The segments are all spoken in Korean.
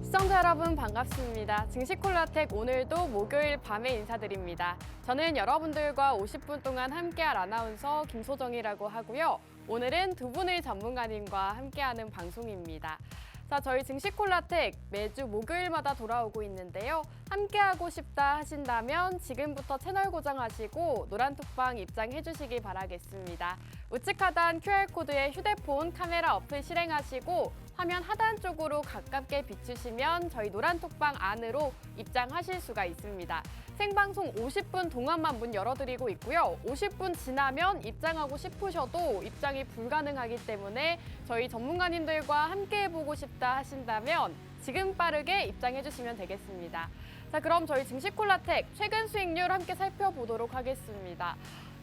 시청자 여러분 반갑습니다. 증시콜라텍 오늘도 목요일 밤에 인사드립니다. 저는 여러분들과 50분 동안 함께할 아나운서 김소정이라고 하고요. 오늘은 두 분의 전문가님과 함께하는 방송입니다. 자, 저희 증시콜라텍 매주 목요일마다 돌아오고 있는데요. 함께하고 싶다 하신다면 지금부터 채널 고정하시고 노란톡방 입장해 주시기 바라겠습니다. 우측 하단 QR코드에 휴대폰 카메라 어플 실행하시고 화면 하단 쪽으로 가깝게 비추시면 저희 노란톡방 안으로 입장하실 수가 있습니다. 생방송 50분 동안만 문 열어드리고 있고요. 50분 지나면 입장하고 싶으셔도 입장이 불가능하기 때문에 저희 전문가님들과 함께 해보고 싶다 하신다면 지금 빠르게 입장해 주시면 되겠습니다. 자, 그럼 저희 증시콜라텍 최근 수익률 함께 살펴보도록 하겠습니다.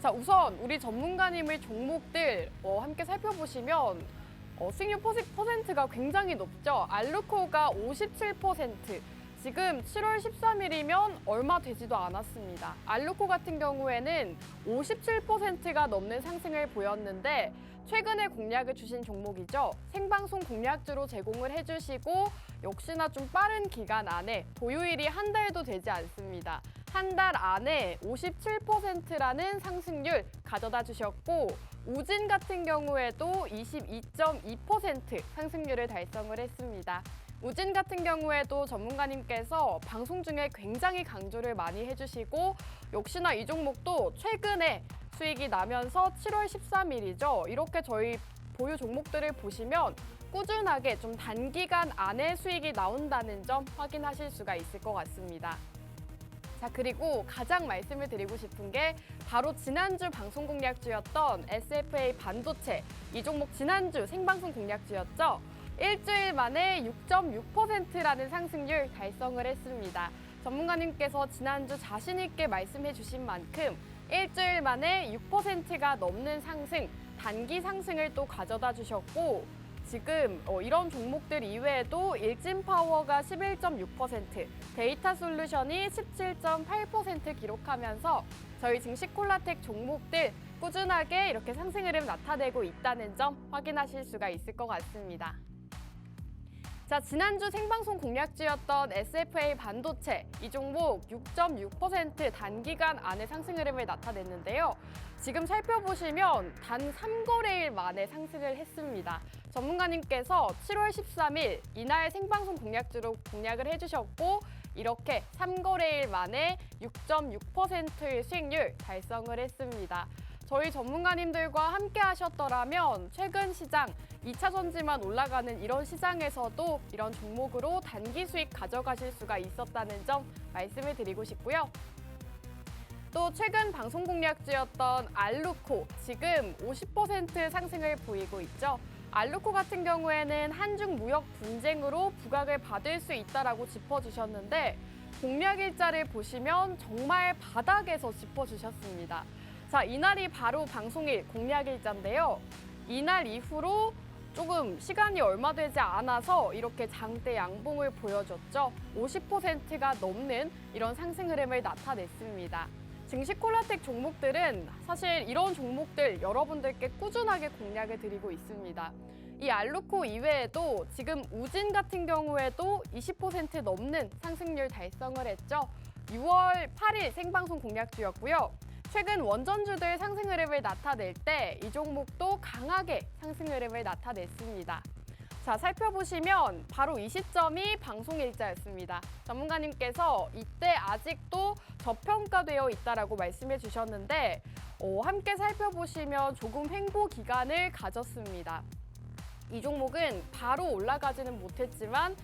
자, 우선 우리 전문가님의 종목들 함께 살펴보시면 수익률 퍼센트가 굉장히 높죠. 알루코가 57%. 지금 7월 13일이면 얼마 되지도 않았습니다. 알루코 같은 경우에는 57%가 넘는 상승을 보였는데 최근에 공략을 주신 종목이죠. 생방송 공략주로 제공을 해주시고 역시나 좀 빠른 기간 안에 보유일이 한 달도 되지 않습니다. 한 달 안에 57%라는 상승률 가져다 주셨고 우진 같은 경우에도 22.2% 상승률을 달성을 했습니다. 우진 같은 경우에도 전문가님께서 방송 중에 굉장히 강조를 많이 해주시고 역시나 이 종목도 최근에 수익이 나면서 7월 13일이죠. 이렇게 저희 보유 종목들을 보시면 꾸준하게 좀 단기간 안에 수익이 나온다는 점 확인하실 수가 있을 것 같습니다. 자, 그리고 가장 말씀을 드리고 싶은 게 바로 지난주 방송 공략주였던 SFA 반도체. 이 종목 지난주 생방송 공략주였죠. 일주일 만에 6.6%라는 상승률 달성을 했습니다. 전문가님께서 지난주 자신 있게 말씀해 주신 만큼 일주일 만에 6%가 넘는 상승, 단기 상승을 또 가져다 주셨고 지금 이런 종목들 이외에도 일진파워가 11.6%, 데이터 솔루션이 17.8% 기록하면서 저희 증시콜라텍 종목들 꾸준하게 이렇게 상승 흐름 나타내고 있다는 점 확인하실 수가 있을 것 같습니다. 자, 지난주 생방송 공략주였던 SFA 반도체, 이 종목 6.6% 단기간 안에 상승 흐름을 나타냈는데요. 지금 살펴보시면 단 3거래일 만에 상승을 했습니다. 전문가님께서 7월 13일 이날 생방송 공략주로 공략을 해주셨고 이렇게 3거래일 만에 6.6%의 수익률 달성을 했습니다. 저희 전문가님들과 함께 하셨더라면 최근 시장 2차 전지만 올라가는 이런 시장에서도 이런 종목으로 단기 수익 가져가실 수가 있었다는 점 말씀을 드리고 싶고요. 또 최근 방송 공략주였던 알루코, 지금 50% 상승을 보이고 있죠. 알루코 같은 경우에는 한중 무역 분쟁으로 부각을 받을 수 있다라고 짚어주셨는데 공략일자를 보시면 정말 바닥에서 짚어주셨습니다. 자, 이날이 바로 방송일 공략일자인데요. 이날 이후로 조금 시간이 얼마 되지 않아서 이렇게 장대 양봉을 보여줬죠. 50%가 넘는 이런 상승 흐름을 나타냈습니다. 증시콜라텍 종목들은 사실 이런 종목들 여러분들께 꾸준하게 공략을 드리고 있습니다. 이 알루코 이외에도 지금 우진 같은 경우에도 20% 넘는 상승률 달성을 했죠. 6월 8일 생방송 공략주였고요. 최근 원전주들 상승 흐름을 나타낼 때 이 종목도 강하게 상승 흐름을 나타냈습니다. 자, 살펴보시면 바로 이 시점이 방송일자였습니다. 전문가님께서 이때 아직도 저평가되어 있다라고 말씀해 주셨는데 함께 살펴보시면 조금 횡보 기간을 가졌습니다. 이 종목은 바로 올라가지는 못했지만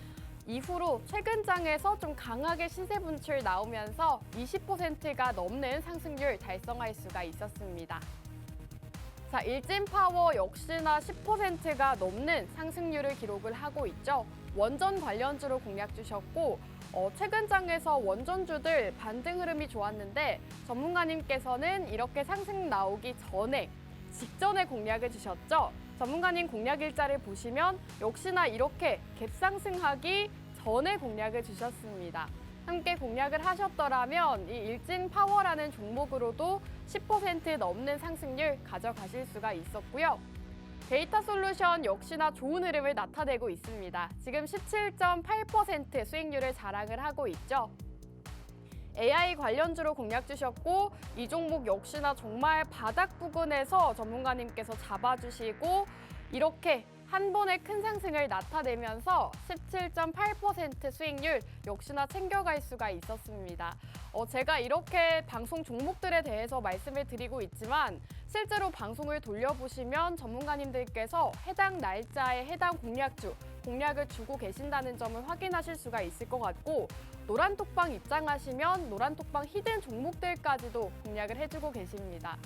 이후로 최근 장에서 좀 강하게 시세 분출 나오면서 20%가 넘는 상승률 달성할 수가 있었습니다. 자, 일진파워 역시나 10%가 넘는 상승률을 기록을 하고 있죠. 원전 관련주로 공략 주셨고 최근 장에서 원전주들 반등 흐름이 좋았는데 전문가님께서는 이렇게 상승 나오기 직전에 공략을 주셨죠. 전문가님 공략 일자를 보시면 역시나 이렇게 갭상승하기 전에 공략을 주셨습니다. 함께 공략을 하셨더라면 이 일진파워라는 종목으로도 10% 넘는 상승률 가져가실 수가 있었고요. 데이터 솔루션 역시나 좋은 흐름을 나타내고 있습니다. 지금 17.8% 수익률을 자랑을 하고 있죠. AI 관련주로 공략 주셨고 이 종목 역시나 정말 바닥 부근에서 전문가님께서 잡아주시고 이렇게 한 번에 큰 상승을 나타내면서 17.8% 수익률 역시나 챙겨갈 수가 있었습니다. 제가 이렇게 방송 종목들에 대해서 말씀을 드리고 있지만 실제로 방송을 돌려보시면 전문가님들께서 해당 날짜에 해당 공략을 주고 계신다는 점을 확인하실 수가 있을 것 같고 노란톡방 입장하시면 노란톡방 히든 종목들까지도 공략을 해주고 계십니다.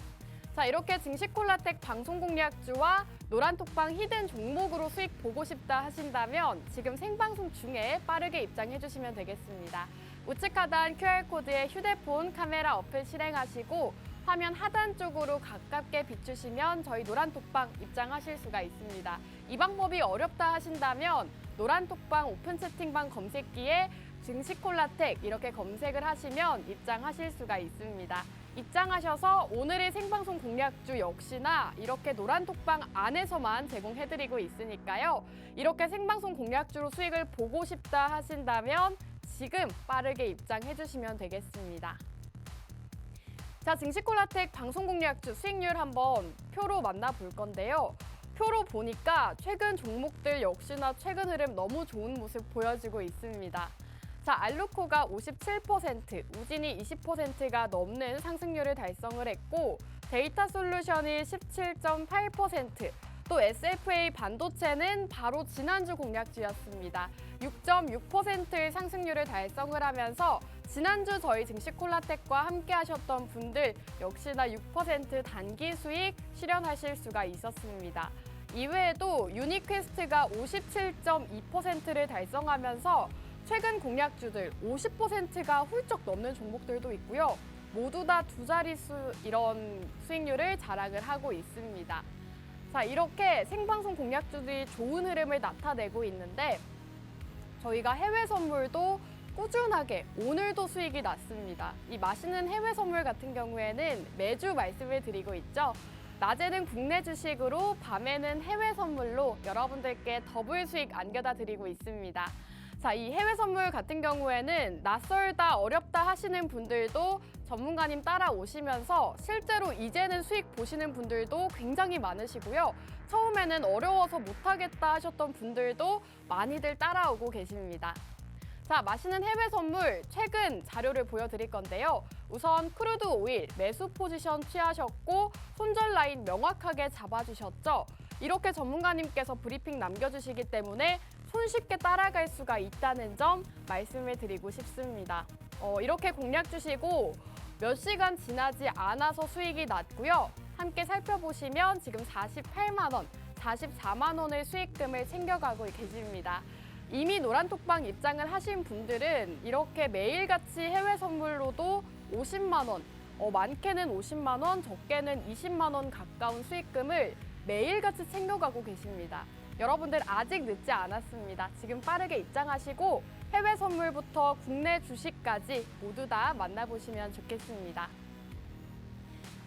자, 이렇게 증시콜라텍 방송 공략주와 노란톡방 히든 종목으로 수익 보고 싶다 하신다면 지금 생방송 중에 빠르게 입장해 주시면 되겠습니다. 우측 하단 QR코드에 휴대폰 카메라 어플 실행하시고 화면 하단 쪽으로 가깝게 비추시면 저희 노란톡방 입장하실 수가 있습니다. 이 방법이 어렵다 하신다면 노란톡방 오픈 채팅방 검색기에 증시콜라텍 이렇게 검색을 하시면 입장하실 수가 있습니다. 입장하셔서 오늘의 생방송 공략주 역시나 이렇게 노란톡방 안에서만 제공해드리고 있으니까요. 이렇게 생방송 공략주로 수익을 보고 싶다 하신다면 지금 빠르게 입장해주시면 되겠습니다. 자, 증시콜라텍 방송 공략주 수익률 한번 표로 만나볼 건데요. 표로 보니까 최근 종목들 역시나 최근 흐름 너무 좋은 모습 보여지고 있습니다. 자, 알루코가 57%, 우진이 20%가 넘는 상승률을 달성을 했고 데이터 솔루션이 17.8%, 또 SFA 반도체는 바로 지난주 공략주였습니다. 6.6%의 상승률을 달성을 하면서 지난주 저희 증시콜라텍과 함께 하셨던 분들 역시나 6% 단기 수익 실현하실 수가 있었습니다. 이외에도 유니퀘스트가 57.2%를 달성하면서 최근 공략주들 50%가 훌쩍 넘는 종목들도 있고요. 모두 다 두 자릿수 이런 수익률을 자랑을 하고 있습니다. 자, 이렇게 생방송 공략주들이 좋은 흐름을 나타내고 있는데 저희가 해외 선물도 꾸준하게 오늘도 수익이 났습니다. 이 맛있는 해외 선물 같은 경우에는 매주 말씀을 드리고 있죠. 낮에는 국내 주식으로 밤에는 해외 선물로 여러분들께 더블 수익 안겨다 드리고 있습니다. 자, 이 해외 선물 같은 경우에는 낯설다, 어렵다 하시는 분들도 전문가님 따라오시면서 실제로 이제는 수익 보시는 분들도 굉장히 많으시고요. 처음에는 어려워서 못하겠다 하셨던 분들도 많이들 따라오고 계십니다. 자, 맛있는 해외 선물 최근 자료를 보여드릴 건데요. 우선 크루드 오일 매수 포지션 취하셨고 손절 라인 명확하게 잡아주셨죠. 이렇게 전문가님께서 브리핑 남겨주시기 때문에 손쉽게 따라갈 수가 있다는 점 말씀을 드리고 싶습니다. 이렇게 공략 주시고 몇 시간 지나지 않아서 수익이 났고요. 함께 살펴보시면 지금 48만 원, 44만 원의 수익금을 챙겨가고 계십니다. 이미 노란톡방 입장을 하신 분들은 이렇게 매일같이 해외 선물로도 50만 원, 많게는 50만 원, 적게는 20만 원 가까운 수익금을 매일같이 챙겨가고 계십니다. 여러분들 아직 늦지 않았습니다. 지금 빠르게 입장하시고 해외 선물부터 국내 주식까지 모두 다 만나보시면 좋겠습니다.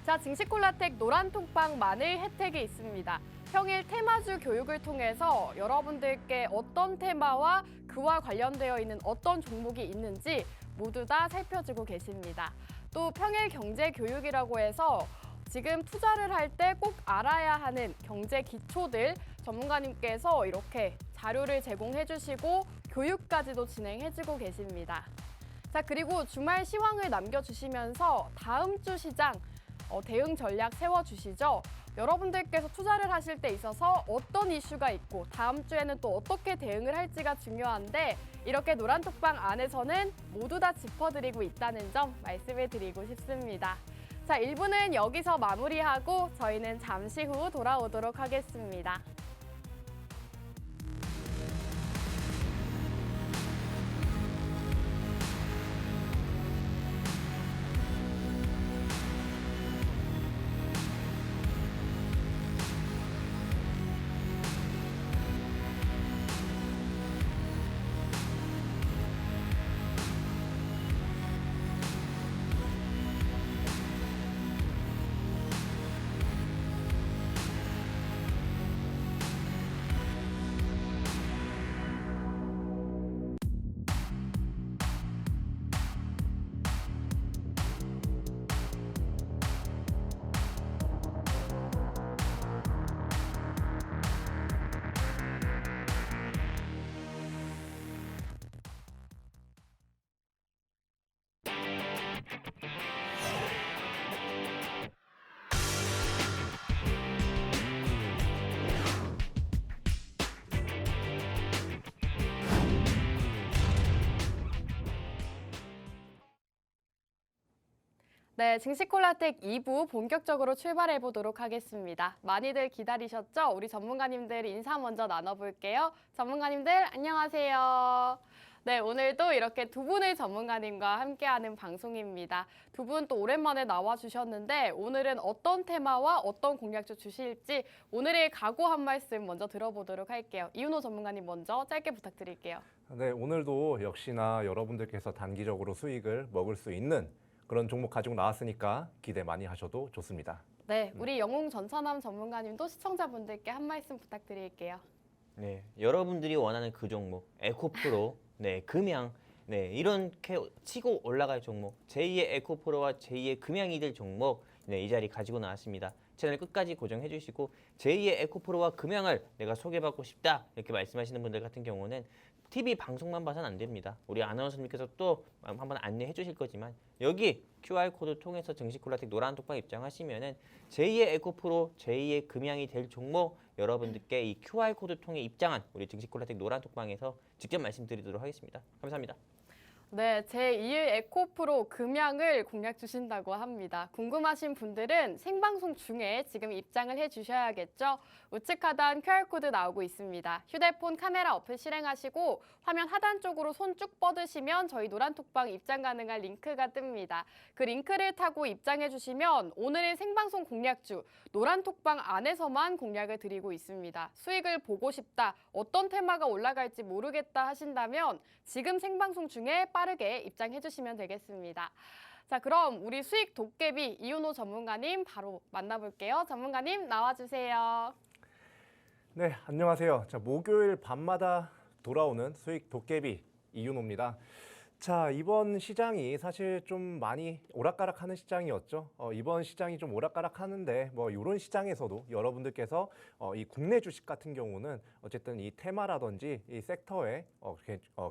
자, 증시콜라텍 노란톡방만의 혜택이 있습니다. 평일 테마주 교육을 통해서 여러분들께 어떤 테마와 그와 관련되어 있는 어떤 종목이 있는지 모두 다 살펴주고 계십니다. 또 평일 경제 교육이라고 해서 지금 투자를 할 때 꼭 알아야 하는 경제 기초들 전문가님께서 이렇게 자료를 제공해 주시고 교육까지도 진행해 주고 계십니다. 자, 그리고 주말 시황을 남겨주시면서 다음 주 시장 대응 전략 세워주시죠. 여러분들께서 투자를 하실 때 있어서 어떤 이슈가 있고 다음 주에는 또 어떻게 대응을 할지가 중요한데 이렇게 노란톡방 안에서는 모두 다 짚어드리고 있다는 점 말씀을 드리고 싶습니다. 자, 1부는 여기서 마무리하고 저희는 잠시 후 돌아오도록 하겠습니다. 네, 증시콜라텍 2부 본격적으로 출발해 보도록 하겠습니다. 많이들 기다리셨죠? 우리 전문가님들 인사 먼저 나눠볼게요. 전문가님들 안녕하세요. 네, 오늘도 이렇게 두 분의 전문가님과 함께하는 방송입니다. 두 분 또 오랜만에 나와주셨는데 오늘은 어떤 테마와 어떤 공략주 주실지 오늘의 각오 한 말씀 먼저 들어보도록 할게요. 이윤호 전문가님 먼저 짧게 부탁드릴게요. 네, 오늘도 역시나 여러분들께서 단기적으로 수익을 먹을 수 있는 그런 종목 가지고 나왔으니까 기대 많이 하셔도 좋습니다. 네, 우리 영웅 전천함 전문가님도 시청자분들께 한 말씀 부탁드릴게요. 네, 여러분들이 원하는 그 종목, 에코프로, 네, 금양, 네, 이렇게 치고 올라갈 종목, 제2의 에코프로와 제2의 금양이 될 종목, 네, 이 자리 가지고 나왔습니다. 채널 끝까지 고정해 주시고 제2의 에코프로와 금양을 내가 소개받고 싶다 이렇게 말씀하시는 분들 같은 경우는 TV 방송만 봐서는 안 됩니다. 우리 아나운서님께서 또 한번 안내해 주실 거지만 여기 QR코드 통해서 증시콜라텍 노란톡방 입장하시면은 제2의 에코프로, 제2의 금양이 될 종목 여러분들께 이 QR코드 통해 입장한 우리 증시콜라텍 노란톡방에서 직접 말씀드리도록 하겠습니다. 감사합니다. 네, 제2의 에코프로 금양을 공략 주신다고 합니다. 궁금하신 분들은 생방송 중에 지금 입장을 해주셔야겠죠. 우측 하단 QR코드 나오고 있습니다. 휴대폰 카메라 어플 실행하시고 화면 하단 쪽으로 손 쭉 뻗으시면 저희 노란톡방 입장 가능한 링크가 뜹니다. 그 링크를 타고 입장해 주시면 오늘의 생방송 공략주 노란톡방 안에서만 공략을 드리고 있습니다. 수익을 보고 싶다, 어떤 테마가 올라갈지 모르겠다 하신다면 지금 생방송 중에 빠르게 입장해 주시면 되겠습니다. 자, 그럼 우리 수익 도깨비 이윤호 전문가님 바로 만나볼게요. 전문가님 나와주세요. 네, 안녕하세요. 자, 목요일 밤마다 돌아오는 수익 도깨비 이윤호입니다. 자, 이번 시장이 사실 좀 많이 오락가락하는 시장이었죠. 이번 시장이 좀 오락가락하는데 뭐 이런 시장에서도 여러분들께서 이 국내 주식 같은 경우는 어쨌든 이 테마라든지 이 섹터에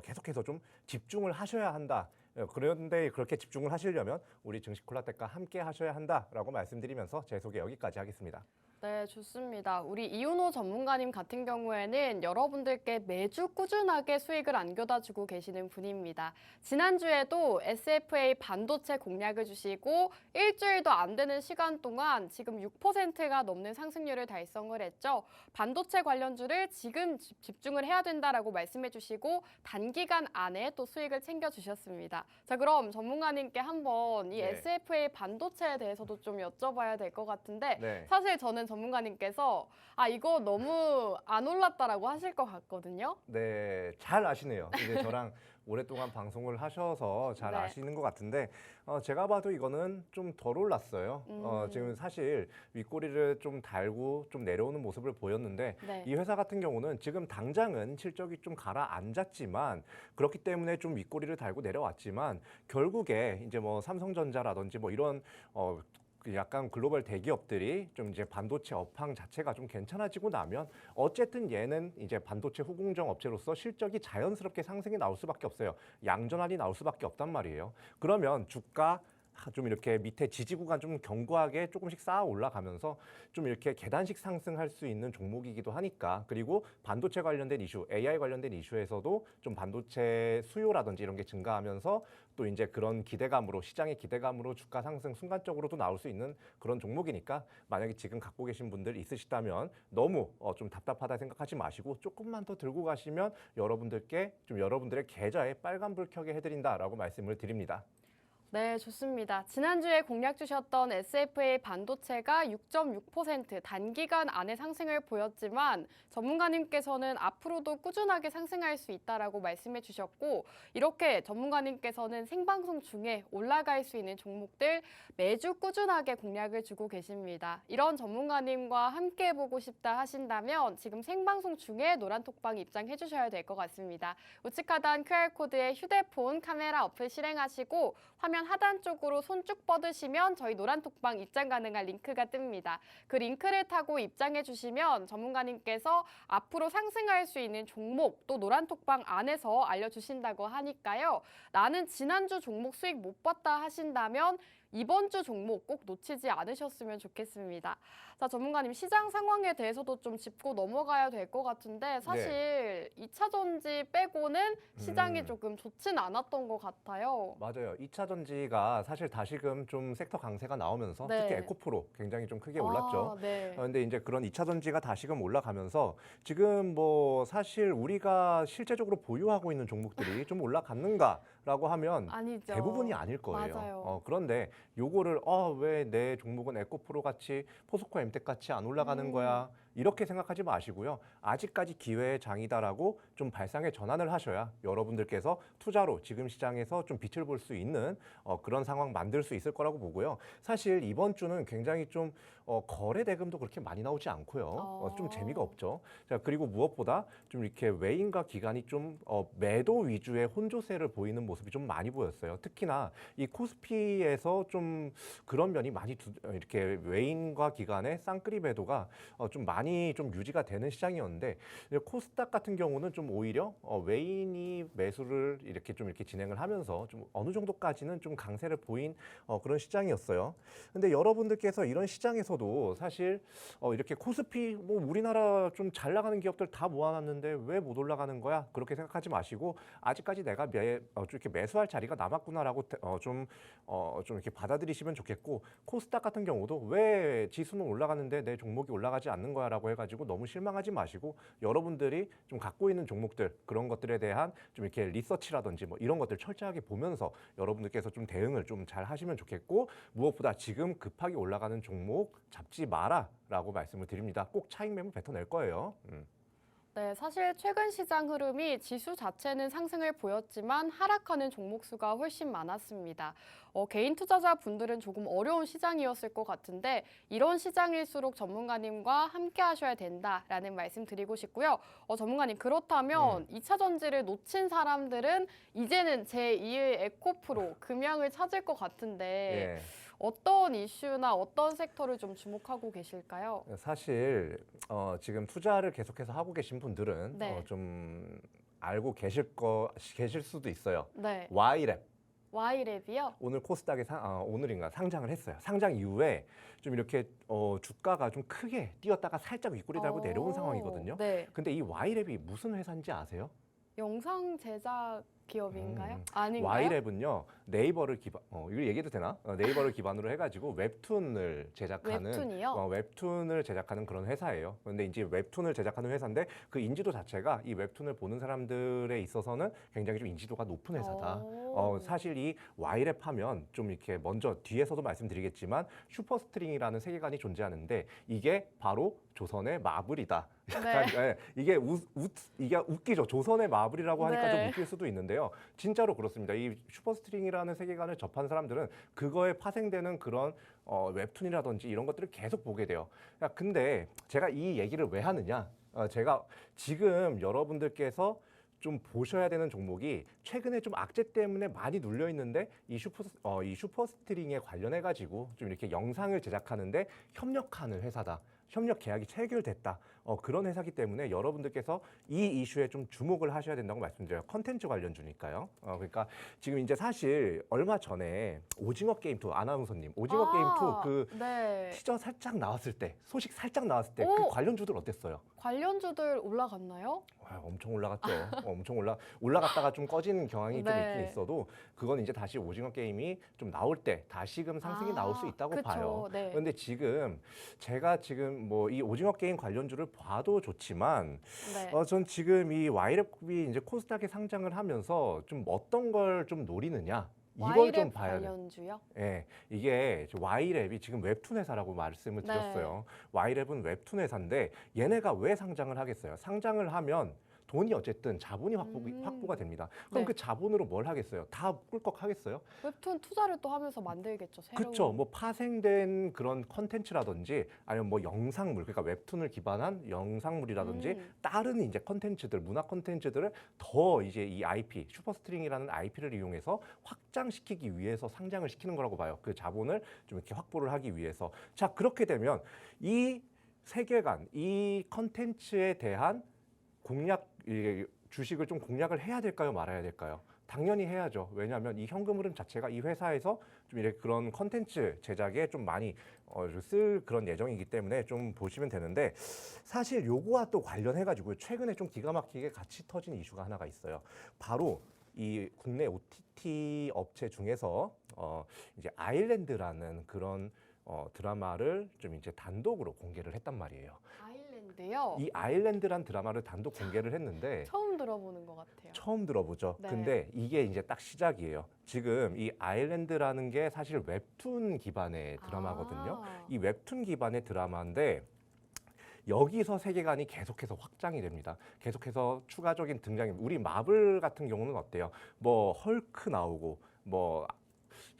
계속해서 좀 집중을 하셔야 한다. 그런데 그렇게 집중을 하시려면 우리 증시콜라텍과 함께 하셔야 한다라고 말씀드리면서 제 소개 여기까지 하겠습니다. 네, 좋습니다. 우리 이윤호 전문가님 같은 경우에는 여러분들께 매주 꾸준하게 수익을 안겨다 주고 계시는 분입니다. 지난주에도 SFA 반도체 공략을 주시고 일주일도 안 되는 시간 동안 지금 6%가 넘는 상승률을 달성을 했죠. 반도체 관련주를 지금 집중을 해야 된다라고 말씀해 주시고 단기간 안에 또 수익을 챙겨 주셨습니다. 자, 그럼 전문가님께 한번 이 네. SFA 반도체에 대해서도 좀 여쭤봐야 될 것 같은데 네. 사실 저는 전문가님께서 이거 너무 안 올랐다라고 하실 것 같거든요. 네, 잘 아시네요. 이제 저랑 오랫동안 방송을 하셔서 잘 네. 아시는 것 같은데 제가 봐도 이거는 좀 덜 올랐어요. 지금 사실 윗꼬리를 좀 달고 좀 내려오는 모습을 보였는데 네. 이 회사 같은 경우는 지금 당장은 실적이 좀 가라앉았지만 그렇기 때문에 좀 윗꼬리를 달고 내려왔지만 결국에 이제 뭐 삼성전자라든지 뭐 이런 약간 글로벌 대기업들이 좀 이제 반도체 업황 자체가 좀 괜찮아지고 나면 어쨌든 얘는 이제 반도체 후공정 업체로서 실적이 자연스럽게 상승이 나올 수밖에 없어요. 양전환이 나올 수밖에 없단 말이에요. 그러면 주가 좀 이렇게 밑에 지지 구간 좀 견고하게 조금씩 쌓아 올라가면서 좀 이렇게 계단식 상승할 수 있는 종목이기도 하니까 그리고 반도체 관련된 이슈, AI 관련된 이슈에서도 좀 반도체 수요라든지 이런 게 증가하면서 또 이제 그런 기대감으로 시장의 기대감으로 주가 상승 순간적으로도 나올 수 있는 그런 종목이니까 만약에 지금 갖고 계신 분들 있으시다면 너무 좀 답답하다 생각하지 마시고 조금만 더 들고 가시면 여러분들께 좀 여러분들의 계좌에 빨간불 켜게 해드린다라고 말씀을 드립니다. 네, 좋습니다. 지난주에 공략 주셨던 SFA 반도체가 6.6% 단기간 안에 상승을 보였지만 전문가님께서는 앞으로도 꾸준하게 상승할 수 있다라고 말씀해 주셨고 이렇게 전문가님께서는 생방송 중에 올라갈 수 있는 종목들 매주 꾸준하게 공략을 주고 계십니다. 이런 전문가님과 함께 해보고 싶다 하신다면 지금 생방송 중에 노란톡방 입장해 주셔야 될 것 같습니다. 우측 하단 QR코드에 휴대폰 카메라 어플 실행하시고 화면 하단 쪽으로 손 쭉 뻗으시면 저희 노란톡방 입장 가능한 링크가 뜹니다. 그 링크를 타고 입장해 주시면 전문가님께서 앞으로 상승할 수 있는 종목 또 노란톡방 안에서 알려주신다고 하니까요. 나는 지난주 종목 수익 못 봤다 하신다면 이번 주 종목 꼭 놓치지 않으셨으면 좋겠습니다. 자, 전문가님 시장 상황에 대해서도 좀 짚고 넘어가야 될 것 같은데 사실 2차 전지 빼고는 시장이 조금 좋진 않았던 것 같아요. 맞아요. 2차 전지가 사실 다시금 좀 섹터 강세가 나오면서 네. 특히 에코프로 굉장히 좀 크게 올랐죠. 아, 네. 근데 이제 그런 2차 전지가 다시금 올라가면서 지금 뭐 사실 우리가 실제적으로 보유하고 있는 종목들이 좀 올라갔는가라고 하면 아니죠. 대부분이 아닐 거예요. 맞아요. 그런데 요거를 왜 내 종목은 에코프로 같이 포스코 엠텍 같이 안 올라가는 거야? 이렇게 생각하지 마시고요. 아직까지 기회의 장이다라고 좀 발상의 전환을 하셔야 여러분들께서 투자로 지금 시장에서 좀 빛을 볼 수 있는 그런 상황 만들 수 있을 거라고 보고요. 사실 이번 주는 굉장히 좀 거래 대금도 그렇게 많이 나오지 않고요. 좀 재미가 없죠. 자, 그리고 무엇보다 좀 이렇게 외인과 기관이 좀 매도 위주의 혼조세를 보이는 모습이 좀 많이 보였어요. 특히나 이 코스피에서 좀 그런 면이 많이 이렇게 외인과 기관의 쌍끌이 매도가 좀 많이 좀 유지가 되는 시장이었는데 코스닥 같은 경우는 좀 오히려 외인이 매수를 이렇게 진행을 하면서 좀 어느 정도까지는 좀 강세를 보인 그런 시장이었어요. 근데 여러분들께서 이런 시장에서도 사실 이렇게 코스피 뭐 우리나라 좀 잘 나가는 기업들 다 모아놨는데 왜 못 올라가는 거야? 그렇게 생각하지 마시고 아직까지 내가 이렇게 매수할 자리가 남았구나라고 좀 이렇게 받아들이시면 좋겠고 코스닥 같은 경우도 왜 지수는 올라가는데 내 종목이 올라가지 않는 거야라고 해가지고 너무 실망하지 마시고 여러분들이 좀 갖고 있는 종목들 그런 것들에 대한 좀 이렇게 리서치라든지 뭐 이런 것들 철저하게 보면서 여러분들께서 좀 대응을 좀 잘 하시면 좋겠고 무엇보다 지금 급하게 올라가는 종목 잡지 마라라고 말씀을 드립니다. 꼭 차익 매물 뱉어낼 거예요. 네, 사실 최근 시장 흐름이 지수 자체는 상승을 보였지만 하락하는 종목 수가 훨씬 많았습니다. 개인 투자자분들은 조금 어려운 시장이었을 것 같은데 이런 시장일수록 전문가님과 함께 하셔야 된다라는 말씀 드리고 싶고요. 전문가님 그렇다면 2차 전지를 놓친 사람들은 이제는 제2의 에코프로 금양을 찾을 것 같은데 예. 어떤 이슈나 어떤 섹터를 좀 주목하고 계실까요? 사실 지금 투자를 계속해서 하고 계신 분들은 네. 좀 알고 계실 수도 있어요. 네, Y랩. Y랩이요? 오늘 코스닥에 오늘인가 상장을 했어요. 상장 이후에 좀 이렇게 주가가 좀 크게 뛰었다가 살짝 윗꼬리 달고 내려온 상황이거든요. 네. 근데 이 Y랩이 무슨 회사인지 아세요? 영상 제작 기업인가요? 아닌가요? Y랩은요 네이버를 기반 이거 얘기해도 되나? 네이버를 기반으로 해가지고 웹툰을 제작하는 웹툰이요? 웹툰을 제작하는 그런 회사예요. 그런데 이제 웹툰을 제작하는 회사인데 그 인지도 자체가 이 웹툰을 보는 사람들에 있어서는 굉장히 좀 인지도가 높은 회사다. 사실 이 Y랩 하면 좀 이렇게 먼저 뒤에서도 말씀드리겠지만 슈퍼스트링이라는 세계관이 존재하는데 이게 바로 조선의 마블이다. 약간 네. 이게 이게 웃기죠. 조선의 마블이라고 하니까 좀 네. 웃길 수도 있는데요. 진짜로 그렇습니다. 이 슈퍼스트링이라는 세계관을 접한 사람들은 그거에 파생되는 그런 웹툰이라든지 이런 것들을 계속 보게 돼요. 근데 제가 이 얘기를 왜 하느냐? 제가 지금 여러분들께서 좀 보셔야 되는 종목이 최근에 좀 악재 때문에 많이 눌려 있는데 이 슈퍼스트링에 관련해 가지고 좀 이렇게 영상을 제작하는데 협력하는 회사다. 협력 계약이 체결됐다. 그런 회사기 때문에 여러분들께서 이 이슈에 좀 주목을 하셔야 된다고 말씀드려요. 컨텐츠 관련주니까요. 그러니까 지금 이제 사실 얼마 전에 오징어 게임 2 아나운서님 오징어 게임 2 그 네. 티저 살짝 나왔을 때 소식 살짝 나왔을 때 오! 그 관련주들 어땠어요? 관련주들 올라갔나요? 엄청 올라갔죠. 엄청 올라갔다가 좀 꺼지는 경향이 좀 네. 있긴 있어도 그건 이제 다시 오징어 게임이 좀 나올 때 다시금 상승이 나올 수 있다고 그쵸. 봐요. 네. 그런데 지금 제가 지금 뭐 이 오징어 게임 관련주를 봐도 좋지만 네. 전 지금 이 Y랩이 이제 코스닥에 상장을 하면서 좀 어떤 걸 좀 노리느냐 이걸 좀 Y랩 봐야 돼요. 관련주요? 예, 이게 Y랩이 지금 웹툰 회사라고 말씀을 네. 드렸어요. Y랩은 웹툰 회사인데 얘네가 왜 상장을 하겠어요? 상장을 하면 돈이 어쨌든 자본이 확보가 됩니다. 그럼 네. 그 자본으로 뭘 하겠어요? 다 꿀꺽 하겠어요? 웹툰 투자를 또 하면서 만들겠죠. 새로운. 그렇죠. 뭐 파생된 그런 컨텐츠라든지 아니면 뭐 영상물, 그러니까 웹툰을 기반한 영상물이라든지 다른 이제 컨텐츠들, 문화 컨텐츠들을 더 이제 이 IP, 슈퍼스트링이라는 IP를 이용해서 확장시키기 위해서 상장을 시키는 거라고 봐요. 그 자본을 좀 이렇게 확보를 하기 위해서. 자, 그렇게 되면 이 세계관, 이 컨텐츠에 대한 공략, 주식을 좀 공략을 해야 될까요? 말아야 될까요? 당연히 해야죠. 왜냐하면 이 현금 흐름 자체가 이 회사에서 좀 이렇게 그런 컨텐츠 제작에 좀 많이 쓸 그런 예정이기 때문에 좀 보시면 되는데, 사실 요거와 또 관련해가지고 최근에 좀 기가 막히게 같이 터진 이슈가 하나가 있어요. 바로 이 국내 OTT 업체 중에서 이제 아일랜드라는 그런 드라마를 좀 이제 단독으로 공개를 했단 말이에요. 아일랜드요? 이 아일랜드란 드라마를 단독 공개를 했는데 처음 들어보는 것 같아요. 처음 들어보죠. 네. 근데 이게 이제 딱 시작이에요. 지금 이 아일랜드라는 게 사실 웹툰 기반의 드라마거든요. 아. 이 웹툰 기반의 드라마인데 여기서 세계관이 계속해서 확장이 됩니다. 계속해서 추가적인 등장이, 우리 마블 같은 경우는 어때요? 뭐 헐크 나오고 뭐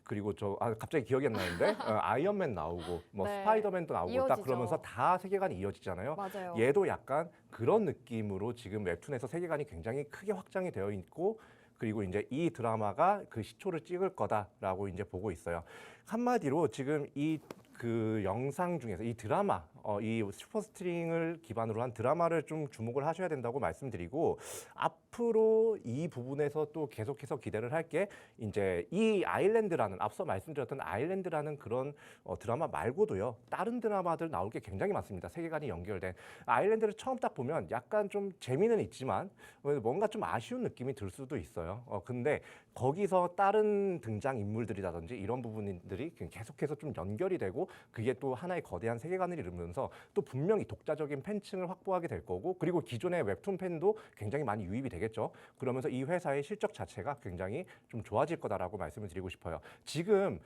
그리고 갑자기 기억이 안 나는데 아이언맨 나오고 뭐 네. 스파이더맨도 나오고 딱 이어지죠. 그러면서 다 세계관이 이어지잖아요. 맞아요. 얘도 약간 그런 느낌으로 지금 웹툰에서 세계관이 굉장히 크게 확장이 되어 있고, 그리고 이제 이 드라마가 그 시초를 찍을 거다라고 이제 보고 있어요. 한마디로 지금 이 그 영상 중에서 이 드라마, 이 슈퍼스트링을 기반으로 한 드라마를 좀 주목을 하셔야 된다고 말씀드리고, 앞으로 이 부분에서 또 계속해서 기대를 할 게 이제 이 아일랜드라는, 앞서 말씀드렸던 아일랜드라는 그런 드라마 말고도요, 다른 드라마들 나올 게 굉장히 많습니다. 세계관이 연결된. 아일랜드를 처음 딱 보면 약간 좀 재미는 있지만 뭔가 좀 아쉬운 느낌이 들 수도 있어요. 근데 거기서 다른 등장 인물들이라든지 이런 부분들이 계속해서 좀 연결이 되고, 그게 또 하나의 거대한 세계관을 이루면서 또 분명히 독자적인 팬층을 확보하게 될 거고, 그리고 기존의 웹툰 팬도 굉장히 많이 유입이 되겠죠. 그러면서 이 회사의 실적 자체가 굉장히 좀 좋아질 거다라고 말씀을 드리고 싶어요. 지금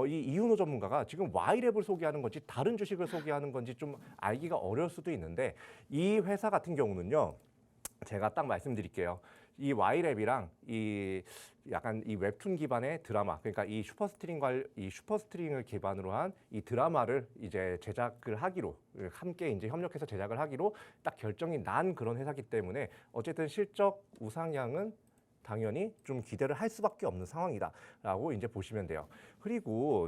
이 이윤호 전문가가 지금 Y랩을 소개하는 건지 다른 주식을 소개하는 건지 좀 알기가 어려울 수도 있는데, 이 회사 같은 경우는요, 제가 딱 말씀드릴게요. 이 Y랩이랑 이 약간 이 웹툰 기반의 드라마, 그러니까 이 슈퍼스트링을 기반으로 한 이 드라마를 이제 제작을 하기로, 함께 이제 협력해서 제작을 하기로 딱 결정이 난 그런 회사기 때문에 어쨌든 실적 우상향은 당연히 좀 기대를 할 수밖에 없는 상황이다라고 이제 보시면 돼요. 그리고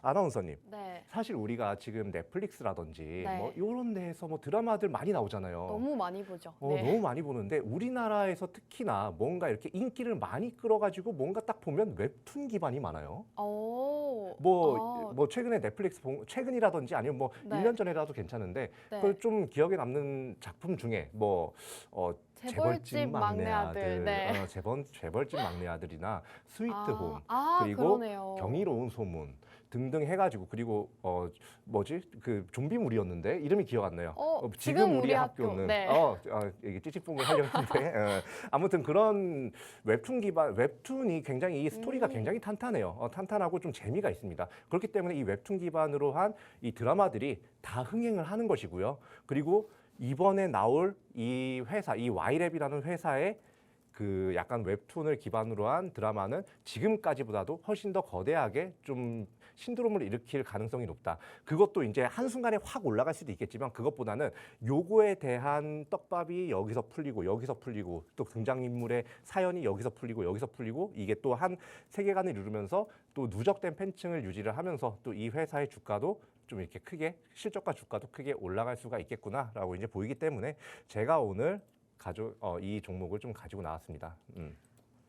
아나운서님, 네. 사실 우리가 지금 넷플릭스라든지 네. 뭐 이런 데에서 뭐 드라마들 많이 나오잖아요. 너무 많이 보죠. 너무 많이 보는데 우리나라에서 특히나 뭔가 이렇게 인기를 많이 끌어가지고 뭔가 딱 보면 웹툰 기반이 많아요. 오. 뭐 최근에 넷플릭스 최근이라든지 아니면 뭐 네. 1년 전에라도 괜찮은데, 네. 그 좀 기억에 남는 작품 중에 뭐 재벌집 막내 아들. 네. 재벌집 막내 아들이나 스위트홈, 그리고 그러네요. 경이로운 소문 등등 해가지고, 그리고 그 좀비물이었는데 이름이 기억 안 나요. 지금 우리 학교는 네. 이게 찌찌뽕을 하려고 했는데 아무튼 그런 웹툰이 굉장히 이 스토리가 굉장히 탄탄해요. 탄탄하고 좀 재미가 있습니다. 그렇기 때문에 이 웹툰 기반으로 한 이 드라마들이 다 흥행을 하는 것이고요. 그리고 이번에 나올 이 회사, 이 Y랩이라는 회사의 그 약간 웹툰을 기반으로 한 드라마는 지금까지보다도 훨씬 더 거대하게 좀 신드롬을 일으킬 가능성이 높다. 그것도 이제 한순간에 확 올라갈 수도 있겠지만, 그것보다는 요거에 대한 떡밥이 여기서 풀리고 또 등장인물의 사연이 여기서 풀리고 이게 또 한 세계관을 이루면서 또 누적된 팬층을 유지를 하면서 또 이 회사의 주가도 좀 이렇게 크게, 실적과 주가도 크게 올라갈 수가 있겠구나라고 이제 보이기 때문에 제가 오늘 이 종목을 좀 가지고 나왔습니다.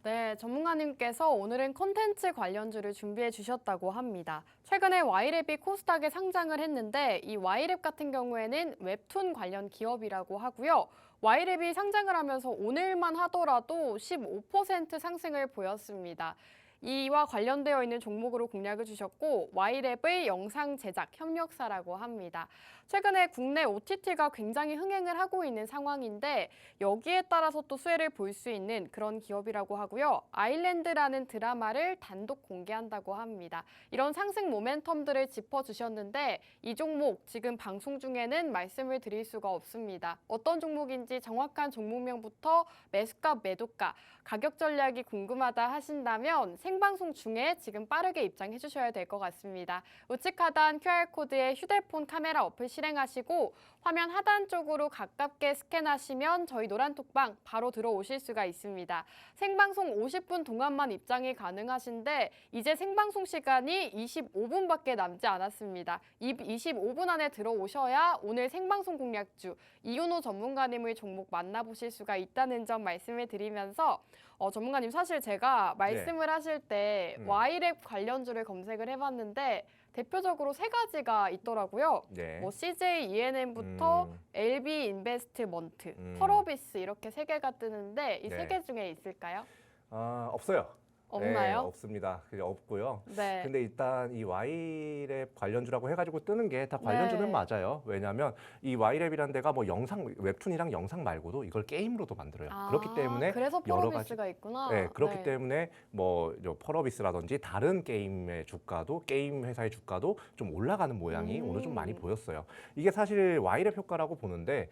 네, 전문가님께서 오늘은 콘텐츠 관련주를 준비해 주셨다고 합니다. 최근에 Y랩이 코스닥에 상장을 했는데, 이 Y랩 같은 경우에는 웹툰 관련 기업이라고 하고요. Y랩이 상장을 하면서 오늘만 하더라도 15% 상승을 보였습니다. 이와 관련되어 있는 종목으로 공략을 주셨고, Y랩의 영상 제작 협력사라고 합니다. 최근에 국내 OTT가 굉장히 흥행을 하고 있는 상황인데, 여기에 따라서 또 수혜를 볼 수 있는 그런 기업이라고 하고요. 아일랜드라는 드라마를 단독 공개한다고 합니다. 이런 상승 모멘텀들을 짚어주셨는데, 이 종목 지금 방송 중에는 말씀을 드릴 수가 없습니다. 어떤 종목인지 정확한 종목명부터 매수가, 매도가, 가격 전략이 궁금하다 하신다면 생방송 중에 지금 빠르게 입장해 주셔야 될 것 같습니다. 우측 하단 QR코드에 휴대폰 카메라 어플 실행하시고 화면 하단 쪽으로 가깝게 스캔하시면 저희 노란톡방 바로 들어오실 수가 있습니다. 생방송 50분 동안만 입장이 가능하신데 이제 생방송 시간이 25분밖에 남지 않았습니다. 이 25분 안에 들어오셔야 오늘 생방송 공략주 이윤호 전문가님의 종목 만나보실 수가 있다는 점 말씀을 드리면서 전문가님 사실 제가 말씀을 하실 때 Y랩 관련주를 검색을 해봤는데 대표적으로 세 가지가 있더라고요. 네. 뭐 CJ ENM부터 LB 인베스트먼트, 펄어비스 이렇게 세 개가 뜨는데 이 세 네. 개 중에 있을까요? 없어요. 없나요? 네, 없습니다. 없고요. 네. 근데 일단 이 Y랩 관련주라고 해가지고 뜨는 게 다 관련주는 네. 맞아요. 왜냐하면 이 Y랩이라는 데가 뭐 웹툰이랑 영상 말고도 이걸 게임으로도 만들어요. 그렇기 때문에 그래서 여러 펄어비스가 있구나. 네, 그렇기 네. 때문에 뭐 펄어비스라든지 다른 게임의 주가도 게임 회사의 주가도 좀 올라가는 모양이 오늘 좀 많이 보였어요. 이게 사실 Y랩 효과라고 보는데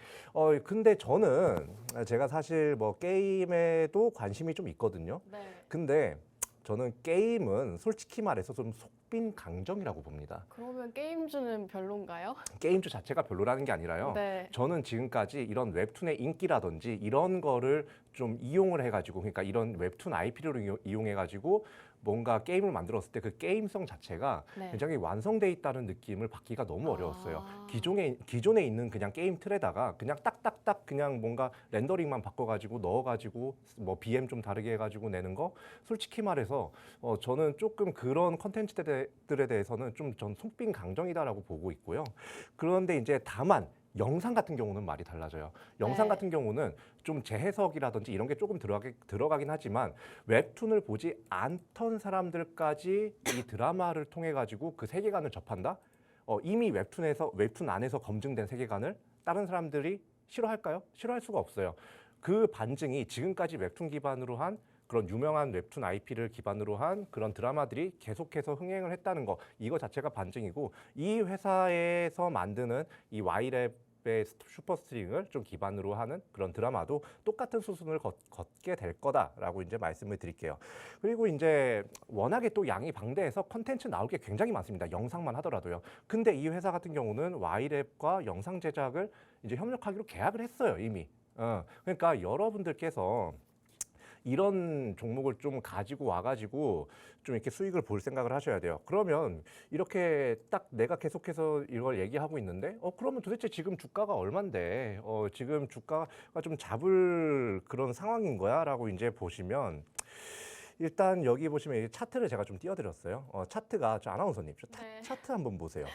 근데 저는 제가 사실 뭐 게임에도 관심이 좀 있거든요. 네. 근데 저는 게임은 솔직히 말해서 좀 속빈 강정이라고 봅니다. 그러면 게임주는 별론가요? 게임주 자체가 별로라는 게 아니라요. 네. 저는 지금까지 이런 웹툰의 인기라든지 이런 거를 좀 이용을 해가지고, 그러니까 이런 웹툰 IP를 이용해가지고 뭔가 게임을 만들었을 때 그 게임성 자체가 네. 굉장히 완성돼 있다는 느낌을 받기가 너무 어려웠어요. 아. 기존에 있는 그냥 게임 틀에다가 그냥 딱딱딱 그냥 뭔가 렌더링만 바꿔가지고 넣어가지고 뭐 BM 좀 다르게 해가지고 내는 거, 솔직히 말해서 저는 조금 그런 컨텐츠들에 대해서는 좀 전 속빈 강정이다라고 보고 있고요. 그런데 이제 다만 영상 같은 경우는 말이 달라져요. 영상 네. 같은 경우는 좀 재해석이라든지 이런 게 조금 들어가긴 하지만 웹툰을 보지 않던 사람들까지 이 드라마를 통해 가지고 그 세계관을 접한다? 이미 웹툰 안에서 검증된 세계관을 다른 사람들이 싫어할까요? 싫어할 수가 없어요. 그 반증이 지금까지 웹툰 기반으로 한 그런 유명한 웹툰 IP를 기반으로 한 그런 드라마들이 계속해서 흥행을 했다는 거, 이거 자체가 반증이고, 이 회사에서 만드는 이 Y랩의 슈퍼스트링을 좀 기반으로 하는 그런 드라마도 똑같은 수순을 걷게 될 거다라고 이제 말씀을 드릴게요. 그리고 이제 워낙에 또 양이 방대해서 컨텐츠 나올 게 굉장히 많습니다. 영상만 하더라도요. 근데 이 회사 같은 경우는 Y랩과 영상 제작을 이제 협력하기로 계약을 했어요, 이미. 그러니까 여러분들께서 이런 종목을 좀 가지고 와가지고 좀 이렇게 수익을 볼 생각을 하셔야 돼요. 그러면 이렇게 딱 내가 계속해서 이걸 얘기하고 있는데, 그러면 도대체 지금 주가가 얼만데, 지금 주가가 좀 잡을 그런 상황인 거야? 라고 이제 보시면, 일단 여기 보시면 이 차트를 제가 좀 띄워드렸어요. 차트가, 저 아나운서님, 네. 차트 한번 보세요.